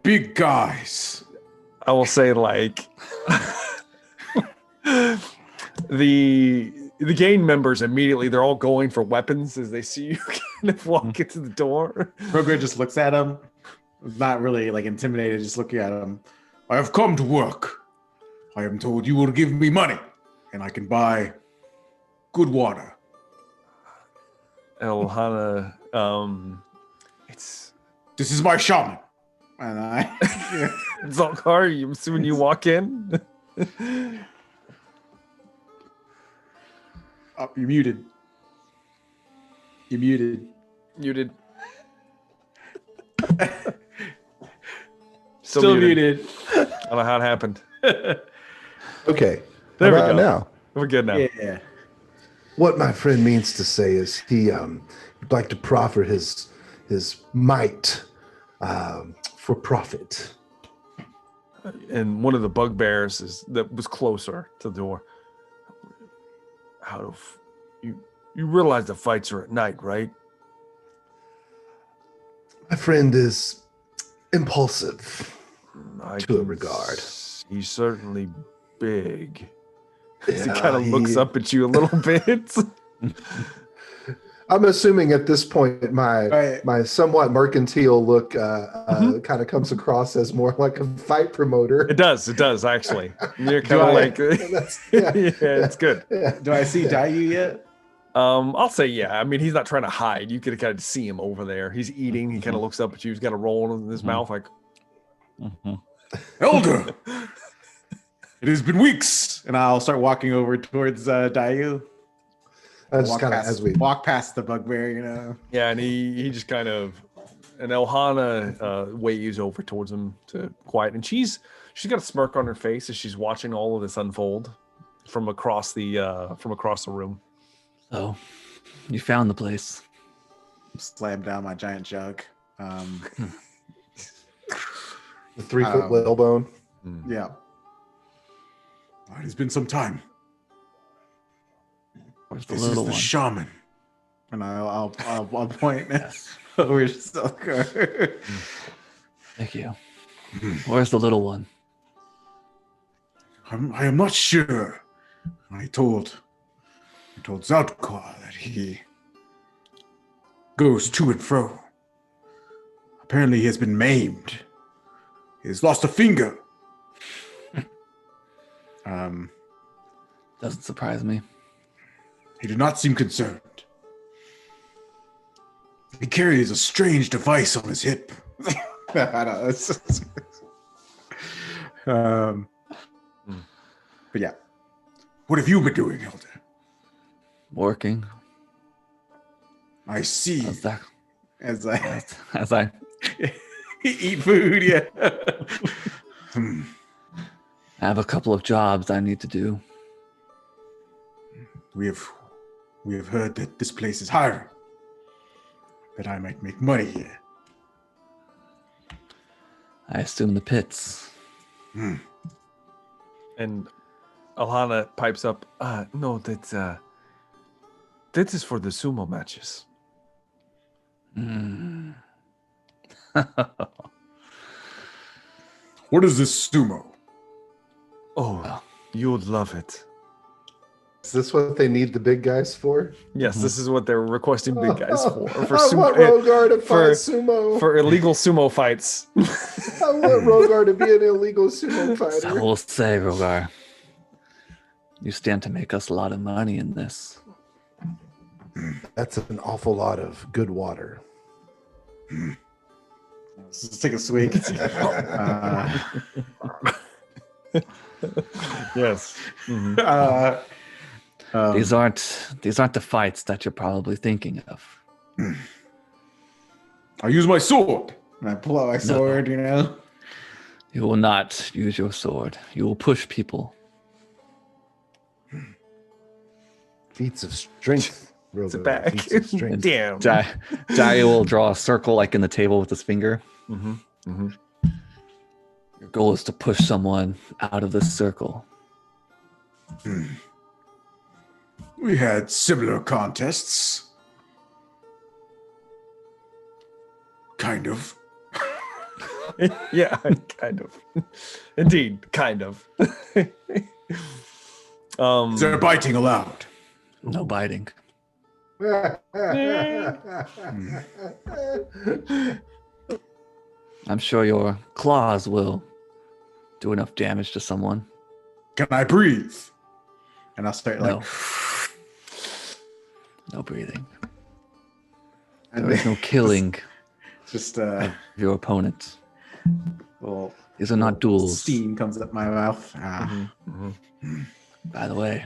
big guys. I will say, like, the gang members immediately, they're all going for weapons as they see you kind of walk into the door. Roger just looks at him, not really like intimidated, just looking at him. I have come to work. I am told you will give me money, and I can buy good water. Elhana, This is my shaman. And I Zalkar, you when you walk in. Oh, you're muted. You're muted. Muted. Still muted. I don't know how it happened. Okay. There we How go. about now? We're good now. Yeah. What my friend means to say is he'd like to proffer his might for profit. And one of the bugbears that was closer to the door. You realize the fights are at night, right? My friend is impulsive I to a can regard. He's certainly big. He Yeah, kind of looks up at you a little bit. I'm assuming at this point my somewhat mercantile look kind of comes across as more like a fight promoter. It does actually. You're kind of like, yeah, it's good. Yeah. Do I see Dayu yet? I'll say yeah. I mean, he's not trying to hide. You could kind of see him over there. He's eating. He kind of looks up at you. He's got a roll in his mouth, like, Elder, it has been weeks, and I'll start walking over towards Dayu. Just kind of as we walk past the bugbear, you know. yeah. And he just kind of, and Elhana waves over towards him to quiet, and she's got a smirk on her face as she's watching all of this unfold from across the room. So, you found the place. Slam down my giant jug. the 3-foot whalebone. Yeah. It has been some time. Where's the This is little the one? shaman, and I'll point over Silker. Thank you. Where's the little one? I am not sure. I told Zadkar that he goes to and fro. Apparently he has been maimed. He has lost a finger. Doesn't surprise me. He did not seem concerned. He carries a strange device on his hip. I know. But yeah. What have you been doing, Elder? Working. I see. As I eat food, yeah. I have a couple of jobs I need to do. We have heard that this place is hiring. That I might make money here. I assume the pits. And Alhana pipes up, no, that is for the sumo matches. What is this sumo? Oh, you'd love it. Is this what they need the big guys for? Yes, this is what they're requesting big guys for. I want Rogar to fight sumo. For illegal sumo fights. I want Rogar to be an illegal sumo fighter. I will say, Rogar, you stand to make us a lot of money in this. That's an awful lot of good water. Let's take a swig. Yes. These aren't the fights that you're probably thinking of. I'll use my sword. And I pull out my sword, you know. You will not use your sword. You will push people Feats of strength. It's a bag. Feats of strength. Damn. Jai will draw a circle like in the table with his finger. Mm-hmm. Mm-hmm. Your goal is to push someone out of this circle. We had similar contests. Kind of. Yeah, kind of. Indeed, kind of. Is there biting allowed? No biting. I'm sure your claws will do enough damage to someone. Can I breathe? And I'll start like... No breathing. And There is no killing just of your opponent. well, These are not duels. steam comes up my mouth. By the way,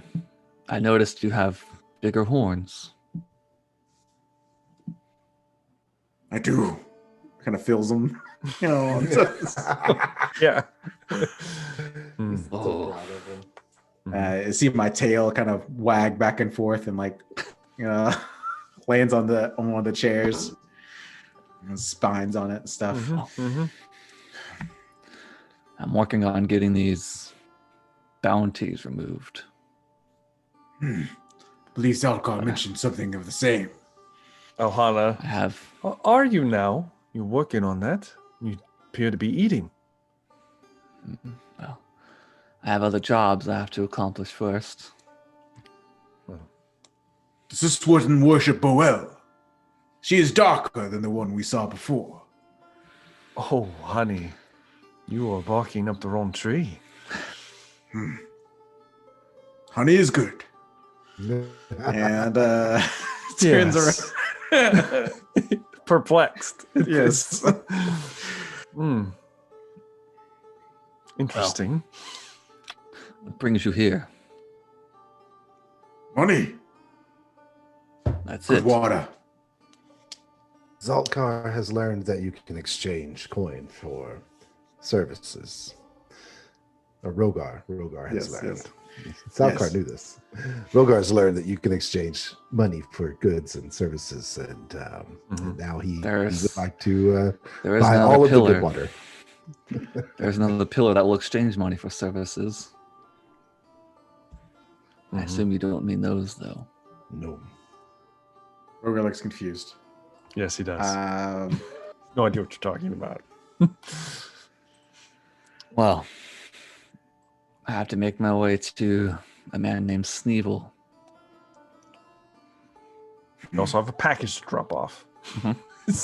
I noticed you have bigger horns. I do. Kind of feels them. You know. Yeah. Oh. I see my tail kind of wag back and forth and like, lands on one of the chairs. And spines on it and stuff. Mm-hmm. I'm working on getting these bounties removed. Police Alcott mentioned something of the same. Ohana, I have are you now? You're working on that. You appear to be eating. well, I have other jobs I have to accomplish first. Does this one worship Boel? She is darker than the one we saw before. Oh, honey, you are barking up the wrong tree. Honey is good. And turns around. Perplexed. Yes. Interesting. What brings you here? Money. That's Good it. water. Zaltkar has learned that you can exchange coin for services. Or Rogar has learned. Zaltkar knew this. Rogar has learned that you can exchange money for goods and services, and now he would like to there is buy another all of the pillar. good water. There's another pillar that will exchange money for services. I assume you don't mean those, though. No. Rogar looks confused. Yes, he does. No idea what you're talking about. Well, I have to make my way to a man named Sneevel. You also have a package to drop off.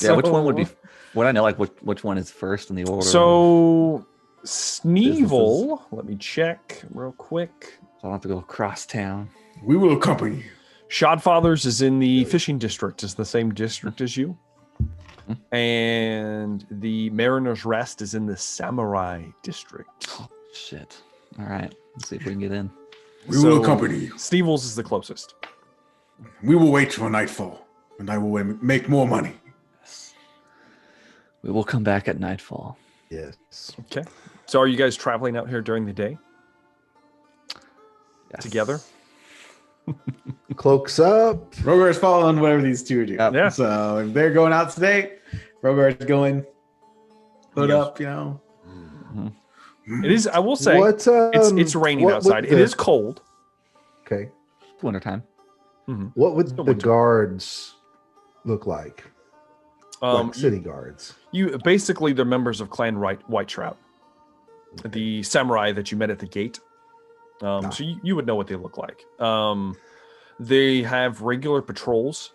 Yeah, which one would be? Would I know like which one is first in the order? So, Sneevel, let me check real quick. So I'll have to go across town. We will accompany you. Shodfathers is in the fishing district. It's the same district as you. And the Mariner's Rest is in the Samurai district. Oh, shit. All right. Let's see if we can get in. We will accompany you. Sneevel's is the closest. We will wait for nightfall, and I will make more money. Yes. We will come back at nightfall. Yes. Okay. So are you guys traveling out here during the day? Yes. Together? Cloaks up. Rogar is following whatever these two are doing. Yeah. So if they're going out today, Rogar is going hood Yes. up, It is, I will say, What, it's raining what would outside. It is cold. Okay. It's wintertime. What would Still the winter. guards look like? Like city guards. You basically they're members of Clan White Shroud, the samurai that you met at the gate. So you would know what they look like. They have regular patrols.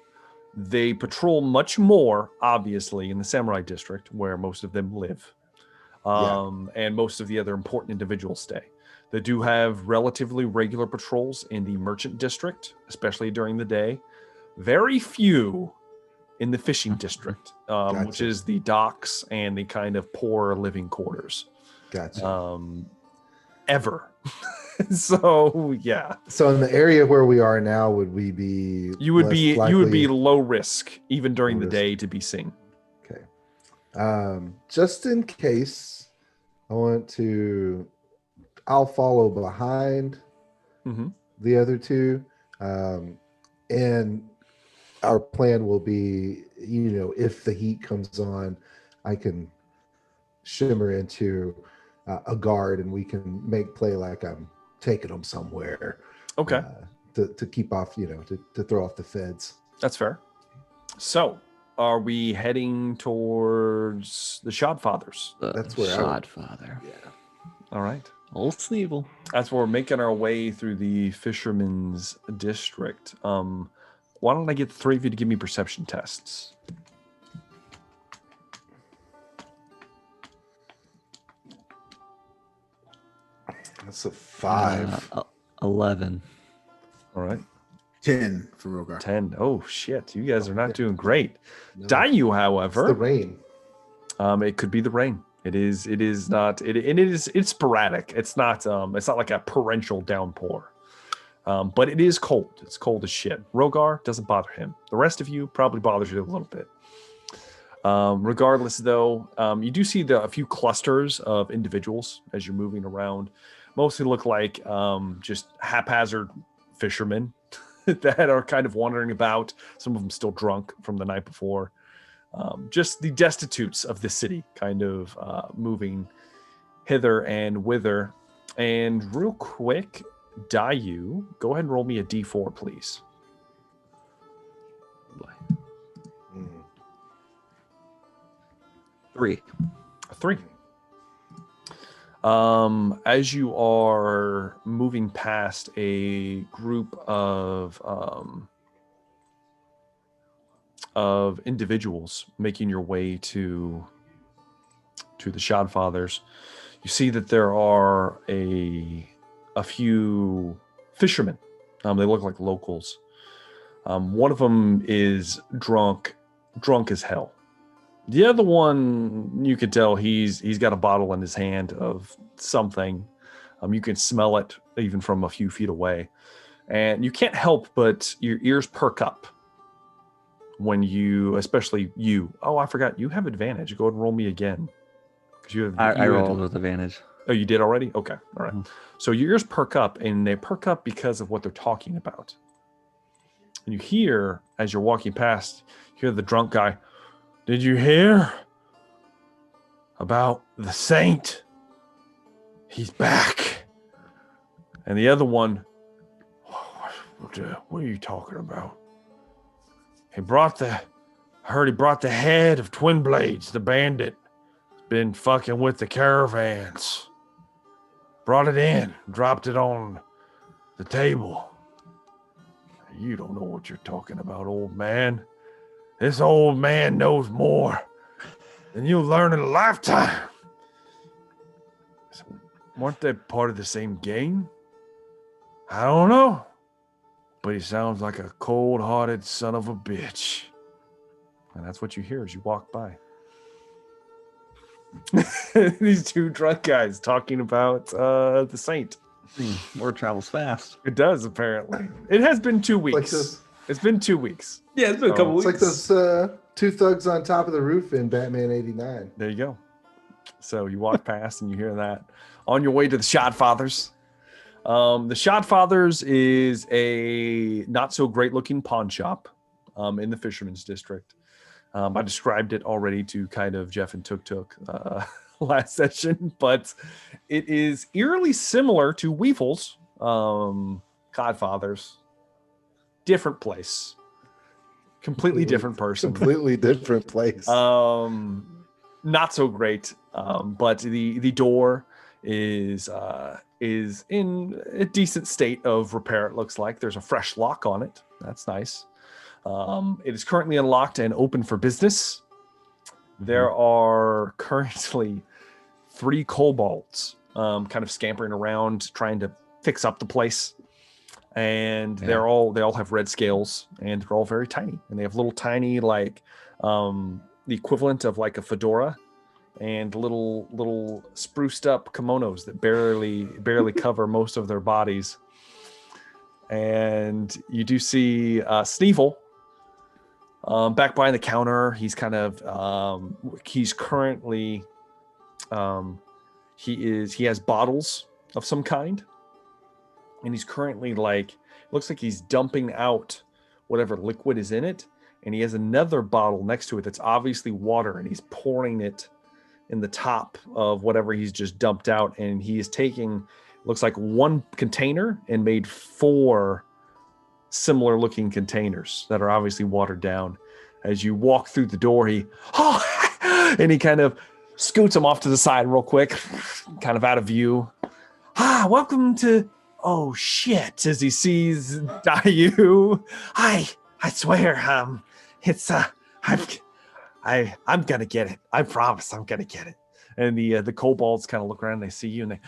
They patrol much more, obviously, in the samurai district where most of them live, and most of the other important individuals stay. They do have relatively regular patrols in the merchant district, especially during the day. Very few in the fishing district, which is the docks and the kind of poor living quarters. Gotcha. Ever. So yeah. So in the area where we are now, would we be? You would less be likely- low risk even during Low the risk. day to be seen. Okay. Just in case, I'll follow behind Mm-hmm. the other two. And our plan will be, if the heat comes on, I can shimmer into a guard and we can make play like I'm taking them somewhere. Okay. To keep off, to throw off the feds. That's fair. So, are we heading towards the Shodfathers? That's where Shodfather. Yeah. All right. Old Sneeble. That's where we're making our way through the Fisherman's District. Why don't I get the three of you to give me perception tests? That's a 5. 11. All right. 10 for Rogar. 10. Oh, shit. You guys are not doing great. No. Dayu, however. It's the rain. It could be the rain. It's sporadic. It's not like a torrential downpour. But it is cold. It's cold as shit. Rogar doesn't bother him. The rest of you probably bothers you a little bit. Regardless, though, you do see a few clusters of individuals as you're moving around. Mostly look like just haphazard fishermen that are kind of wandering about. Some of them still drunk from the night before. Just the destitutes of the city kind of moving hither and whither. And real quick, Dayu, go ahead and roll me a d4, please. 3. 3. As you are moving past a group of individuals making your way to the Shodfathers, you see that there are a few fishermen. They look like locals. One of them is drunk as hell. The other one, you could tell he's got a bottle in his hand of something. You can smell it even from a few feet away. And you can't help but your ears perk up when especially you. Oh, I forgot. You have advantage. Go ahead and roll me again. I rolled with advantage. Oh, you did already? Okay. All right. Mm-hmm. So your ears perk up, and they perk up because of what they're talking about. And you hear, as you're walking past, you hear the drunk guy, "Did you hear about the saint? He's back." And the other one, what are you talking about? I heard he brought the head of Twin Blades, the bandit. He's been fucking with the caravans. Brought it in, dropped it on the table. You don't know what you're talking about, old man. This old man knows more than you'll learn in a lifetime. Weren't they part of the same gang? I don't know. But he sounds like a cold-hearted son of a bitch. And that's what you hear as you walk by. These two drunk guys talking about the saint. Word travels fast. It does, apparently. It has been 2 weeks. It's been 2 weeks. Yeah, it's been a couple weeks. It's like those two thugs on top of the roof in Batman 89. There you go. So you walk past and you hear that. On your way to the Shodfathers. The Shodfathers is a not so great looking pawn shop in the Fisherman's District. I described it already to kind of Jeff and Tuk last session, but it is eerily similar to Weevil's Godfathers. Different place. Completely different person. Completely different place. Not so great. But the door is in a decent state of repair, it looks like. There's a fresh lock on it. That's nice. It is currently unlocked and open for business. There are currently 3 kobolds kind of scampering around trying to fix up the place. And they all have red scales, and they're all very tiny. And they have little tiny, like the equivalent of like a fedora, and little spruced up kimonos that barely cover most of their bodies. And you do see Sneevil back behind the counter. He's kind of he's currently he has bottles of some kind, and he's currently looks like he's dumping out whatever liquid is in it, and he has another bottle next to it that's obviously water, and he's pouring it in the top of whatever he's just dumped out, and he is taking, looks like one container and made 4 similar looking containers that are obviously watered down. As you walk through the door, and he kind of scoots him off to the side real quick, kind of out of view. Welcome to, oh shit, as he sees Dayu. I swear, it's, I'm gonna get it. I promise I'm gonna get it. And the kobolds kind of look around and they see you and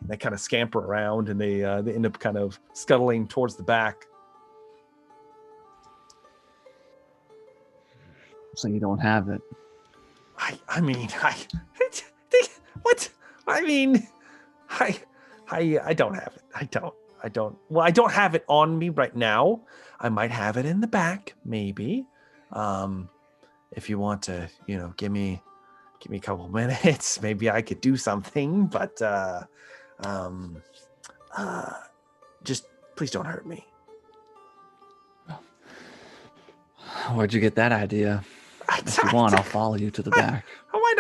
they kind of scamper around and they end up kind of scuttling towards the back. So you don't have it. I mean, what? I mean, I don't have it. I don't. Well, I don't have it on me right now. I might have it in the back, maybe. If you want to, give me a couple minutes, maybe I could do something, but just please don't hurt me. Where'd you get that idea? If you want, I'll follow you to the back. Why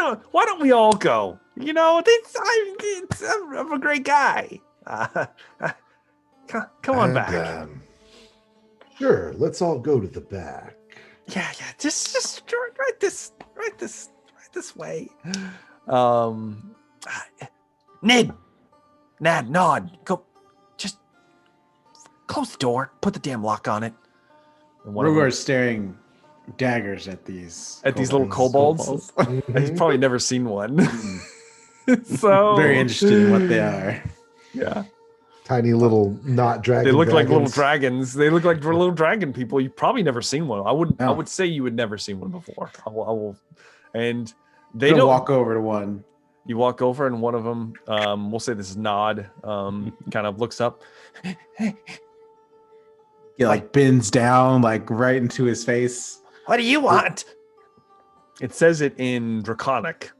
don't we all go? I'm a great guy. Come on back. Sure, let's all go to the back. Yeah. Just right this way. Nod, go. Just close the door. Put the damn lock on it. Rogar's staring daggers at these little kobolds. He's probably never seen one. So very interested in what they are. Yeah. Tiny little not dragon. They look dragons. like little dragons. They look like little dragon people. You've probably never seen one. I would say you would never seen one before. I will. And they don't walk over to one. You walk over and one of them, we'll say this is Nod, kind of looks up. He bends down right into his face. What do you want? It says it in Draconic.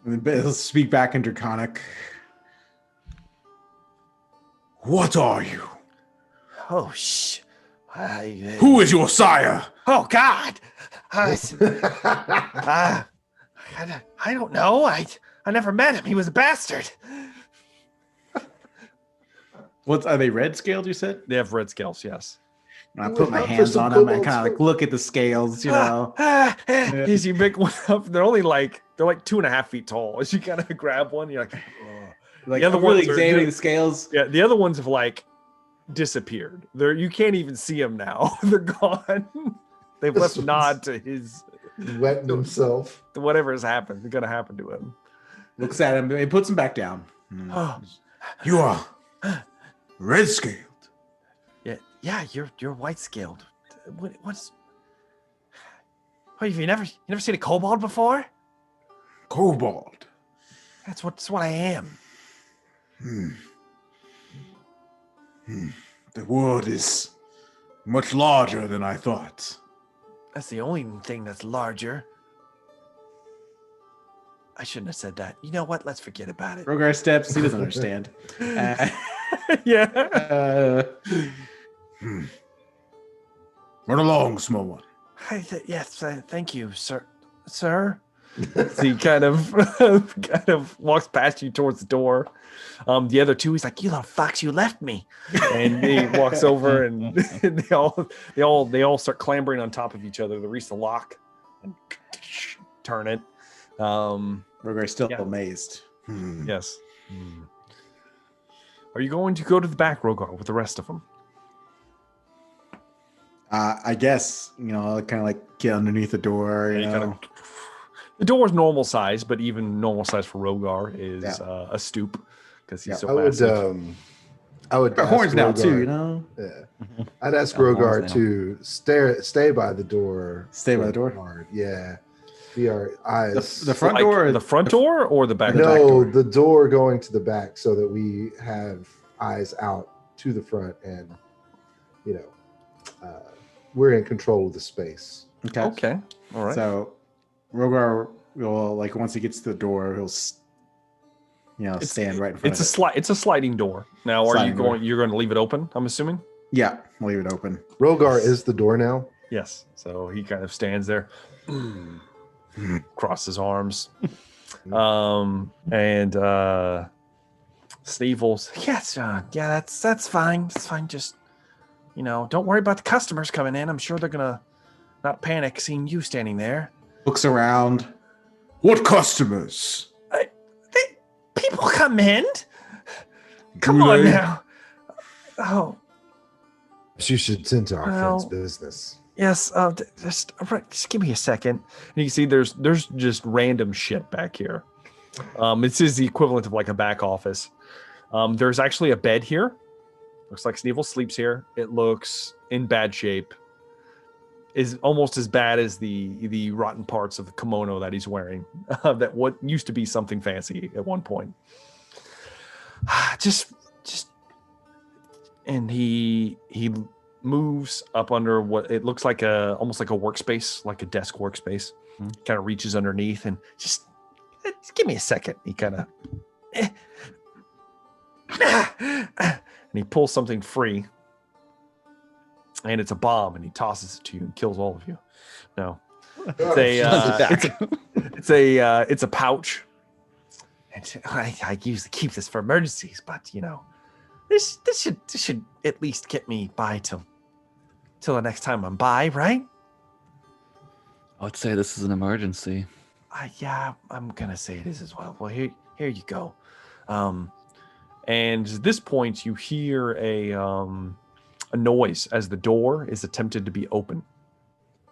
He'll speak back in Draconic. What are you? Oh, Who is your sire? Oh, God. I don't know. I never met him. He was a bastard. Are they red scaled, you said? They have red scales, yes. I put my hands on them and kind of look at the scales, As you pick one up, they're 2.5 feet tall. As you kind of grab one, you're like, oh. the other ones examining the scales. Yeah, the other ones have disappeared. You can't even see them now. They're gone. They've left Nod to his wetting himself. To whatever has happened. It's gonna happen to him. Looks at him. He puts him back down. You are red scaled. Yeah, you're white scaled. What's? Have you never seen a kobold before? Kobold. That's what I am. The world is much larger than I thought. That's the only thing that's larger. I shouldn't have said that. You know what? Let's forget about it. Rogar steps. He doesn't understand. Yeah. Run along, small one. Yes, thank you, sir. So he kind of walks past you towards the door. The other two, he's like, "You little fox, you left me," and he walks over, and they all start clambering on top of each other to reach the lock and turn it. Rogar's still amazed. Yes. Are you going to go to the back, Rogar, with the rest of them? I guess, I'll kind of get underneath the door. The door is normal size, but even normal size for Rogar is a stoop because he's so massive. I would ask horns now Rogar, too, Yeah. I'd ask Rogar to stay by the door. Stay by the door? Hard. Yeah. Be our eyes. The front door? The front door or the back? No, the door going to the back so that we have eyes out to the front and, we're in control of the space. Okay. All right. So Rogar will, once he gets to the door, stand right in front of it. It's a sliding door. Now, Sliding door. you're going to leave it open, I'm assuming? Yeah, I'll leave it open. Rogar is the door now. Yes. So he kind of stands there, cross his arms. And Sneevel's, yes, that's fine. It's fine. Just, don't worry about the customers coming in. I'm sure they're going to not panic seeing you standing there. Looks around. What customers? People come in. Come on now. Oh. You should tend to our friend's business. Yes, just give me a second. And you can see there's just random shit back here. This is the equivalent of like a back office. There's actually a bed here. Looks like Sneevel sleeps here. It looks in bad shape. Is almost as bad as the rotten parts of the kimono that he's wearing. That what used to be something fancy at one point. Just and he moves up under what it looks like almost like a workspace, like a desk workspace. Kind of reaches underneath and just give me a second. He kind of and he pulls something free, and it's a bomb, and he tosses it to you and kills all of you. No, it's a pouch. And I usually keep this for emergencies, but this should at least get me by till the next time I'm by, right? I would say this is an emergency. Yeah, I'm gonna say it is as well. Well, here you go. And at this point, you hear a noise as the door is attempted to be open.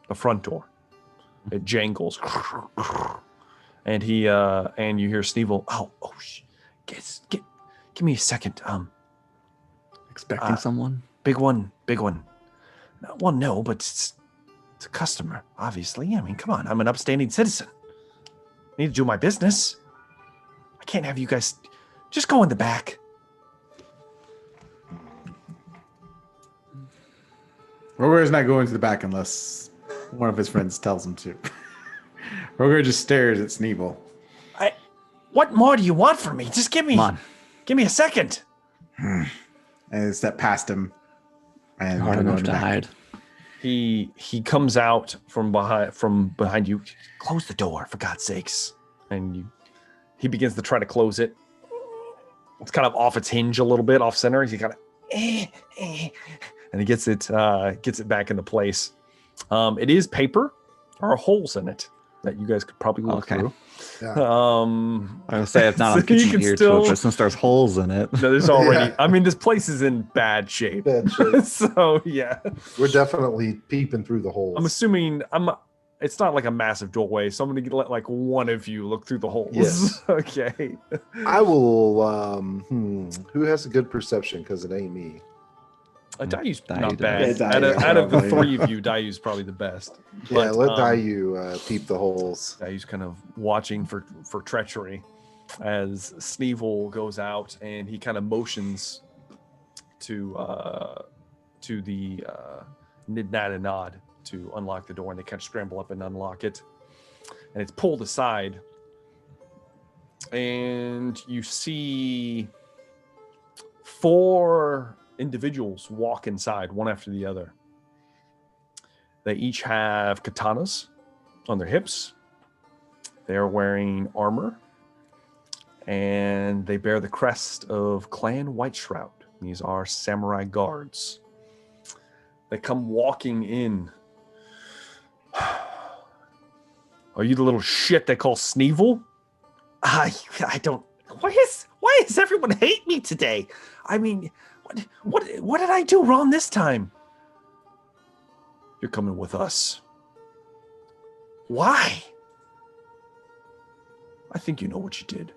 The front door, it jangles, and and you hear Sneevel. Give me a second. Expecting someone? Big one. Well, no, but it's a customer, obviously. I mean, come on, I'm an upstanding citizen. I need to do my business. I can't have you guys just go in the back. Rogar's not going to the back unless one of his friends tells him to. Rogar just stares at Sneevel. What more do you want from me? Just give me a second. And I step past him. And Hard enough to hide. He comes out from behind you. Close the door, for God's sakes. And he begins to try to close it. It's kind of off its hinge a little bit, off center. He kind of and he gets it back into place. It is paper. There are holes in it that you guys could probably look through. Yeah. I would say it's not on kitchen gear too, since there's holes in it. No, there's already. I mean, this place is in bad shape. So yeah, we're definitely peeping through the holes. I'm assuming it's not like a massive doorway, so I'm gonna let like one of you look through the holes. Yes. Okay. I will. Who has a good perception? Because it ain't me. Dayu's Dayu not does. bad. Yeah, Out of the probably. three of you, Dayu's probably the best. Yeah, let Dayu peep the holes. Dayu's kind of watching for treachery as Sneevel goes out and he kind of motions to the nod to unlock the door, and they kind of scramble up and unlock it, and it's pulled aside, and you see 4 individuals walk inside, one after the other. They each have katanas on their hips. They are wearing armor, and they bear the crest of Clan White Shroud. These are samurai guards. They come walking in. Are you the little shit they call Sneevel? I don't. Why does everyone hate me today? I mean, what did I do wrong this time? You're coming with us. Why? I think you know what you did.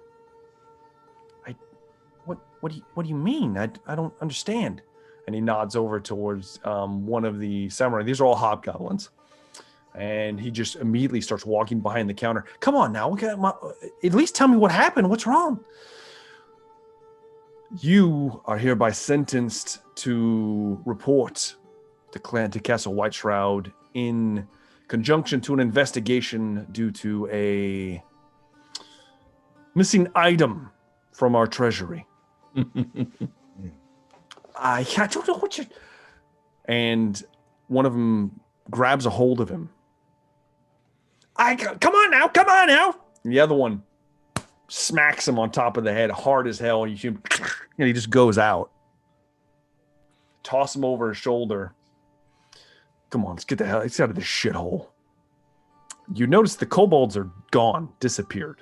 What do you mean? I don't understand. And he nods over towards one of the samurai. These are all hobgoblins. And he just immediately starts walking behind the counter. Come on now, at least tell me what happened. What's wrong? You are hereby sentenced to report to Castle White Shroud in conjunction to an investigation due to a missing item from our treasury. I don't know what you... And one of them grabs a hold of him. Come on now. And the other one smacks him on top of the head hard as hell. And he just goes out. Toss him over his shoulder. Come on, let's get out of this shithole. You notice the kobolds are gone, disappeared,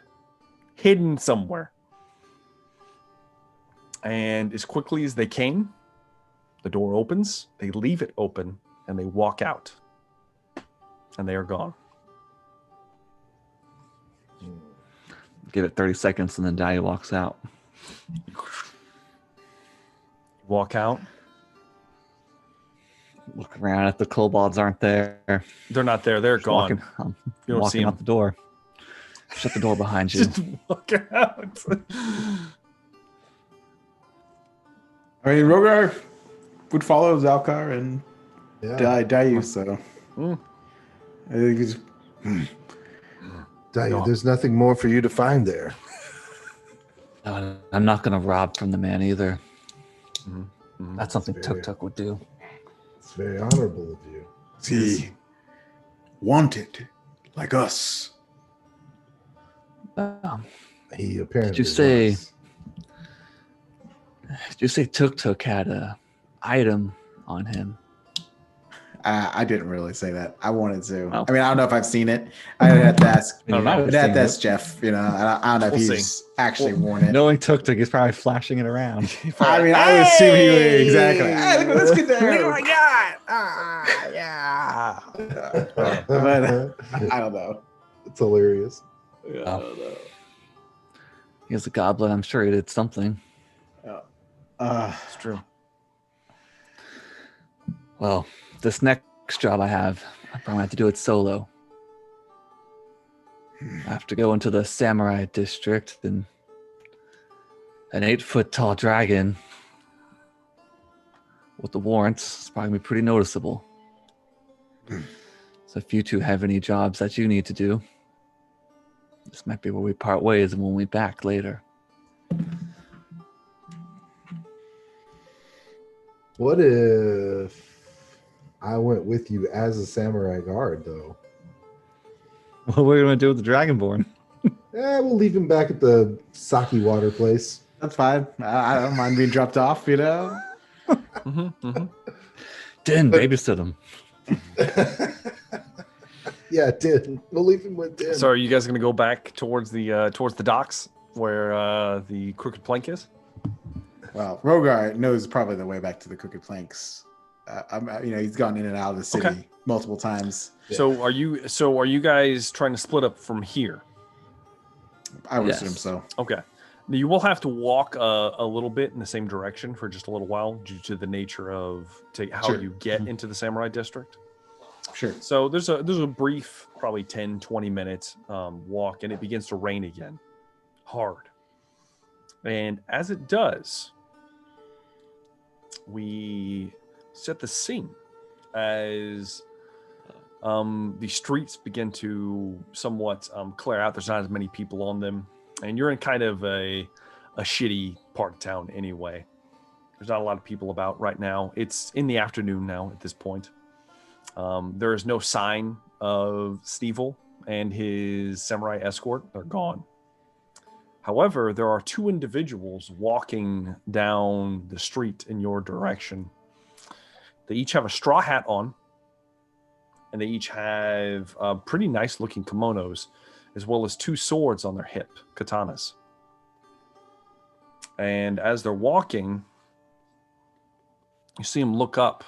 hidden somewhere. And as quickly as they came, the door opens, they leave it open, and they walk out. And they are gone. Give it 30 seconds and then Daddy walks out. Walk out. Look around at the kobolds aren't there. They're not there. They're gone. You don't see walking them. out the door. Shut the door behind you. Just walk out. I mean, Rogar would follow Zalkar and Dayu, so. I think he's... Dayu, there's nothing more for you to find there. I'm not going to rob from the man either. That's something Tuk Tuk would do. It's very honorable of you. See, wanted, like us. He apparently Did you say... was. Did you say Tuk Tuk had a item on him? I didn't really say that. I wanted to. Oh. I mean, I don't know if I've seen it. I'd have to ask. I don't know. I'd have to ask Jeff. You know, I don't know if We'll he's actually worn it. Knowing Tuk Tuk, he's probably flashing it around. I mean, I would assume he would. Exactly. Hey, look what this kid there. Look what I got. Yeah. But I don't know. It's hilarious. I don't know. He's a goblin. I'm sure he did something. It's true. Well, this next job I have, I'm probably gonna have to do it solo. I have to go into the samurai district, and an 8-foot tall dragon with the warrants is probably gonna be pretty noticeable. So if you two have any jobs that you need to do, this might be where we part ways and we'll meet back later. What if I went with you as a samurai guard, though? What are we gonna do with the dragonborn? We'll leave him back at the sake water place. That's fine. I don't mind being dropped off, you know? Din, babysit him. Yeah, Din. We'll leave him with Din. So are you guys going to go back towards the docks where the crooked plank is? Well, Rogar knows probably the way back to the crooked planks. He's gone in and out of the city multiple times. Yeah. So are you guys trying to split up from here? I would assume so. Okay. Now you will have to walk a little bit in the same direction for just a little while due to the nature of how you get into the samurai district. Sure. So there's a brief, probably 10, 20 minutes walk, and it begins to rain again. Hard. And as it does, we set the scene as the streets begin to somewhat clear out. There's not as many people on them. And you're in kind of a shitty part of town anyway. There's not a lot of people about right now. It's in the afternoon now at this point. There is no sign of Sneevil and his samurai escort. They're gone. However, there are two individuals walking down the street in your direction. They each have a straw hat on, and they each have pretty nice looking kimonos, as well as two swords on their hip, katanas. And as they're walking, you see them look up,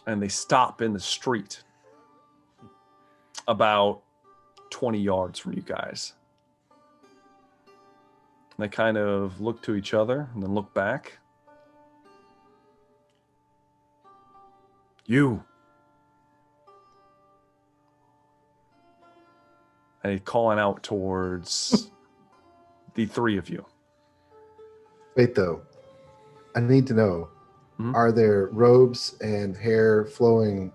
and they stop in the street about 20 yards from you guys. They kind of look to each other and then look back. You. And he's calling out towards the three of you. Wait, though. I need to know, are there robes and hair flowing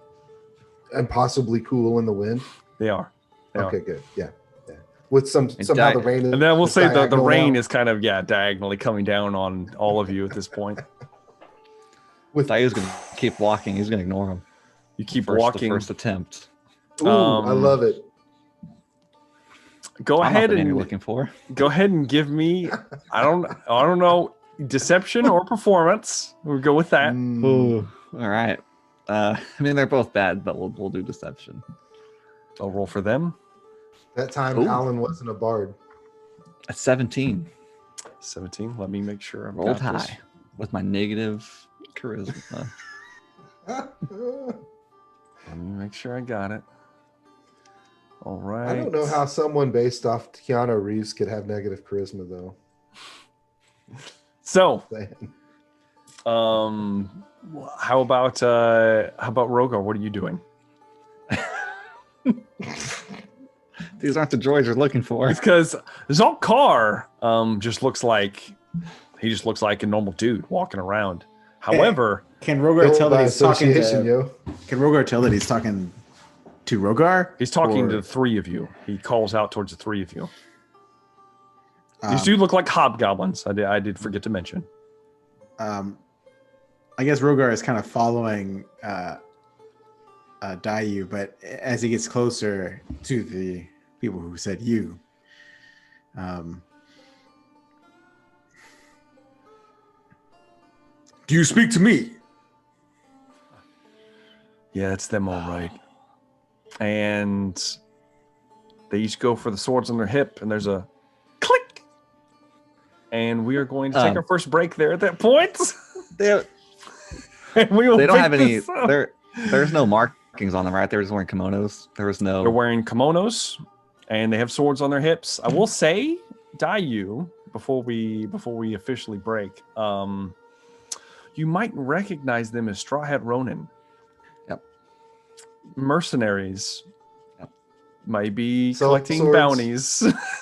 impossibly cool in the wind? They are. They okay, are. good. Yeah. with somehow the rain. And then we'll is say the diagonal rain now. is kind of diagonally coming down on all of you at this point. Dayu's gonna keep walking. He's gonna ignore him. You keep The walking. first attempt. Ooh, I love it. Go I'm ahead not the man and you're looking for. go ahead and give me. I don't know, deception or performance. We'll go with that. Ooh. All right. I mean, they're both bad, but we'll do deception. I'll roll for them. That time Ooh. Alan wasn't a bard. At 17, 17. Let me make sure I've rolled got high this. with my negative charisma. Let me make sure I got it. All right. I don't know how someone based off Keanu Reeves could have negative charisma though. So, Man. how about Rogar? What are you doing? These aren't the droids you're looking for. It's because Zalkar just looks like a normal dude walking around. However, Can Rogar tell that he's talking association, to? yo. Can Rogar tell that he's talking to Rogar? he's talking Or, to the three of you. He calls out towards the three of you. These um, do look like hobgoblins. I did forget to mention. I guess Rogar is kind of following Dayu, but as he gets closer to the people who said you, do you speak to me? Yeah, it's them all right. And they each go for the swords on their hip, and there's a click. And we are going to take our first break there at that point. They And we will don't pick have any. this up. There's no markings on them, right? They're just wearing kimonos. There was no. They're wearing kimonos, and they have swords on their hips. I will say, Dayu, before we officially break, you might recognize them as Straw Hat Ronin. Yep. Mercenaries. Yep. Might be Sell collecting swords. bounties,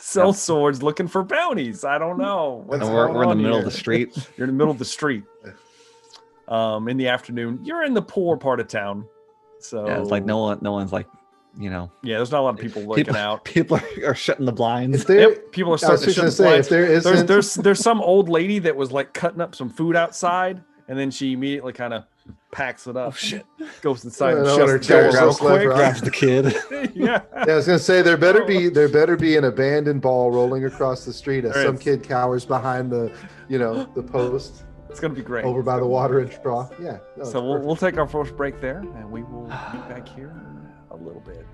sell Yep. swords, looking for bounties. I don't know. What's And going we're in the on middle here? of the street. You're in the middle of the street. In the afternoon, you're in the poor part of town. So Yeah, it's like no one's like, you know, Yeah, there's not a lot of people looking out. People are shutting the blinds. If there, Yep, people are I was starting to just shut gonna the say, blinds. if there isn't, There's some old lady that was like cutting up some food outside, and then she immediately kind of packs it up. Shit, goes inside and Yeah, shuts her the chair door real just left quick. her Grabs the kid. Yeah, yeah, I was gonna say there better be an abandoned ball rolling across the street as There some is. kid cowers behind the post it's gonna be great. over by the watering trough. Yeah. No, So it's we'll perfect. take our first break there, and we will be back here in a little bit.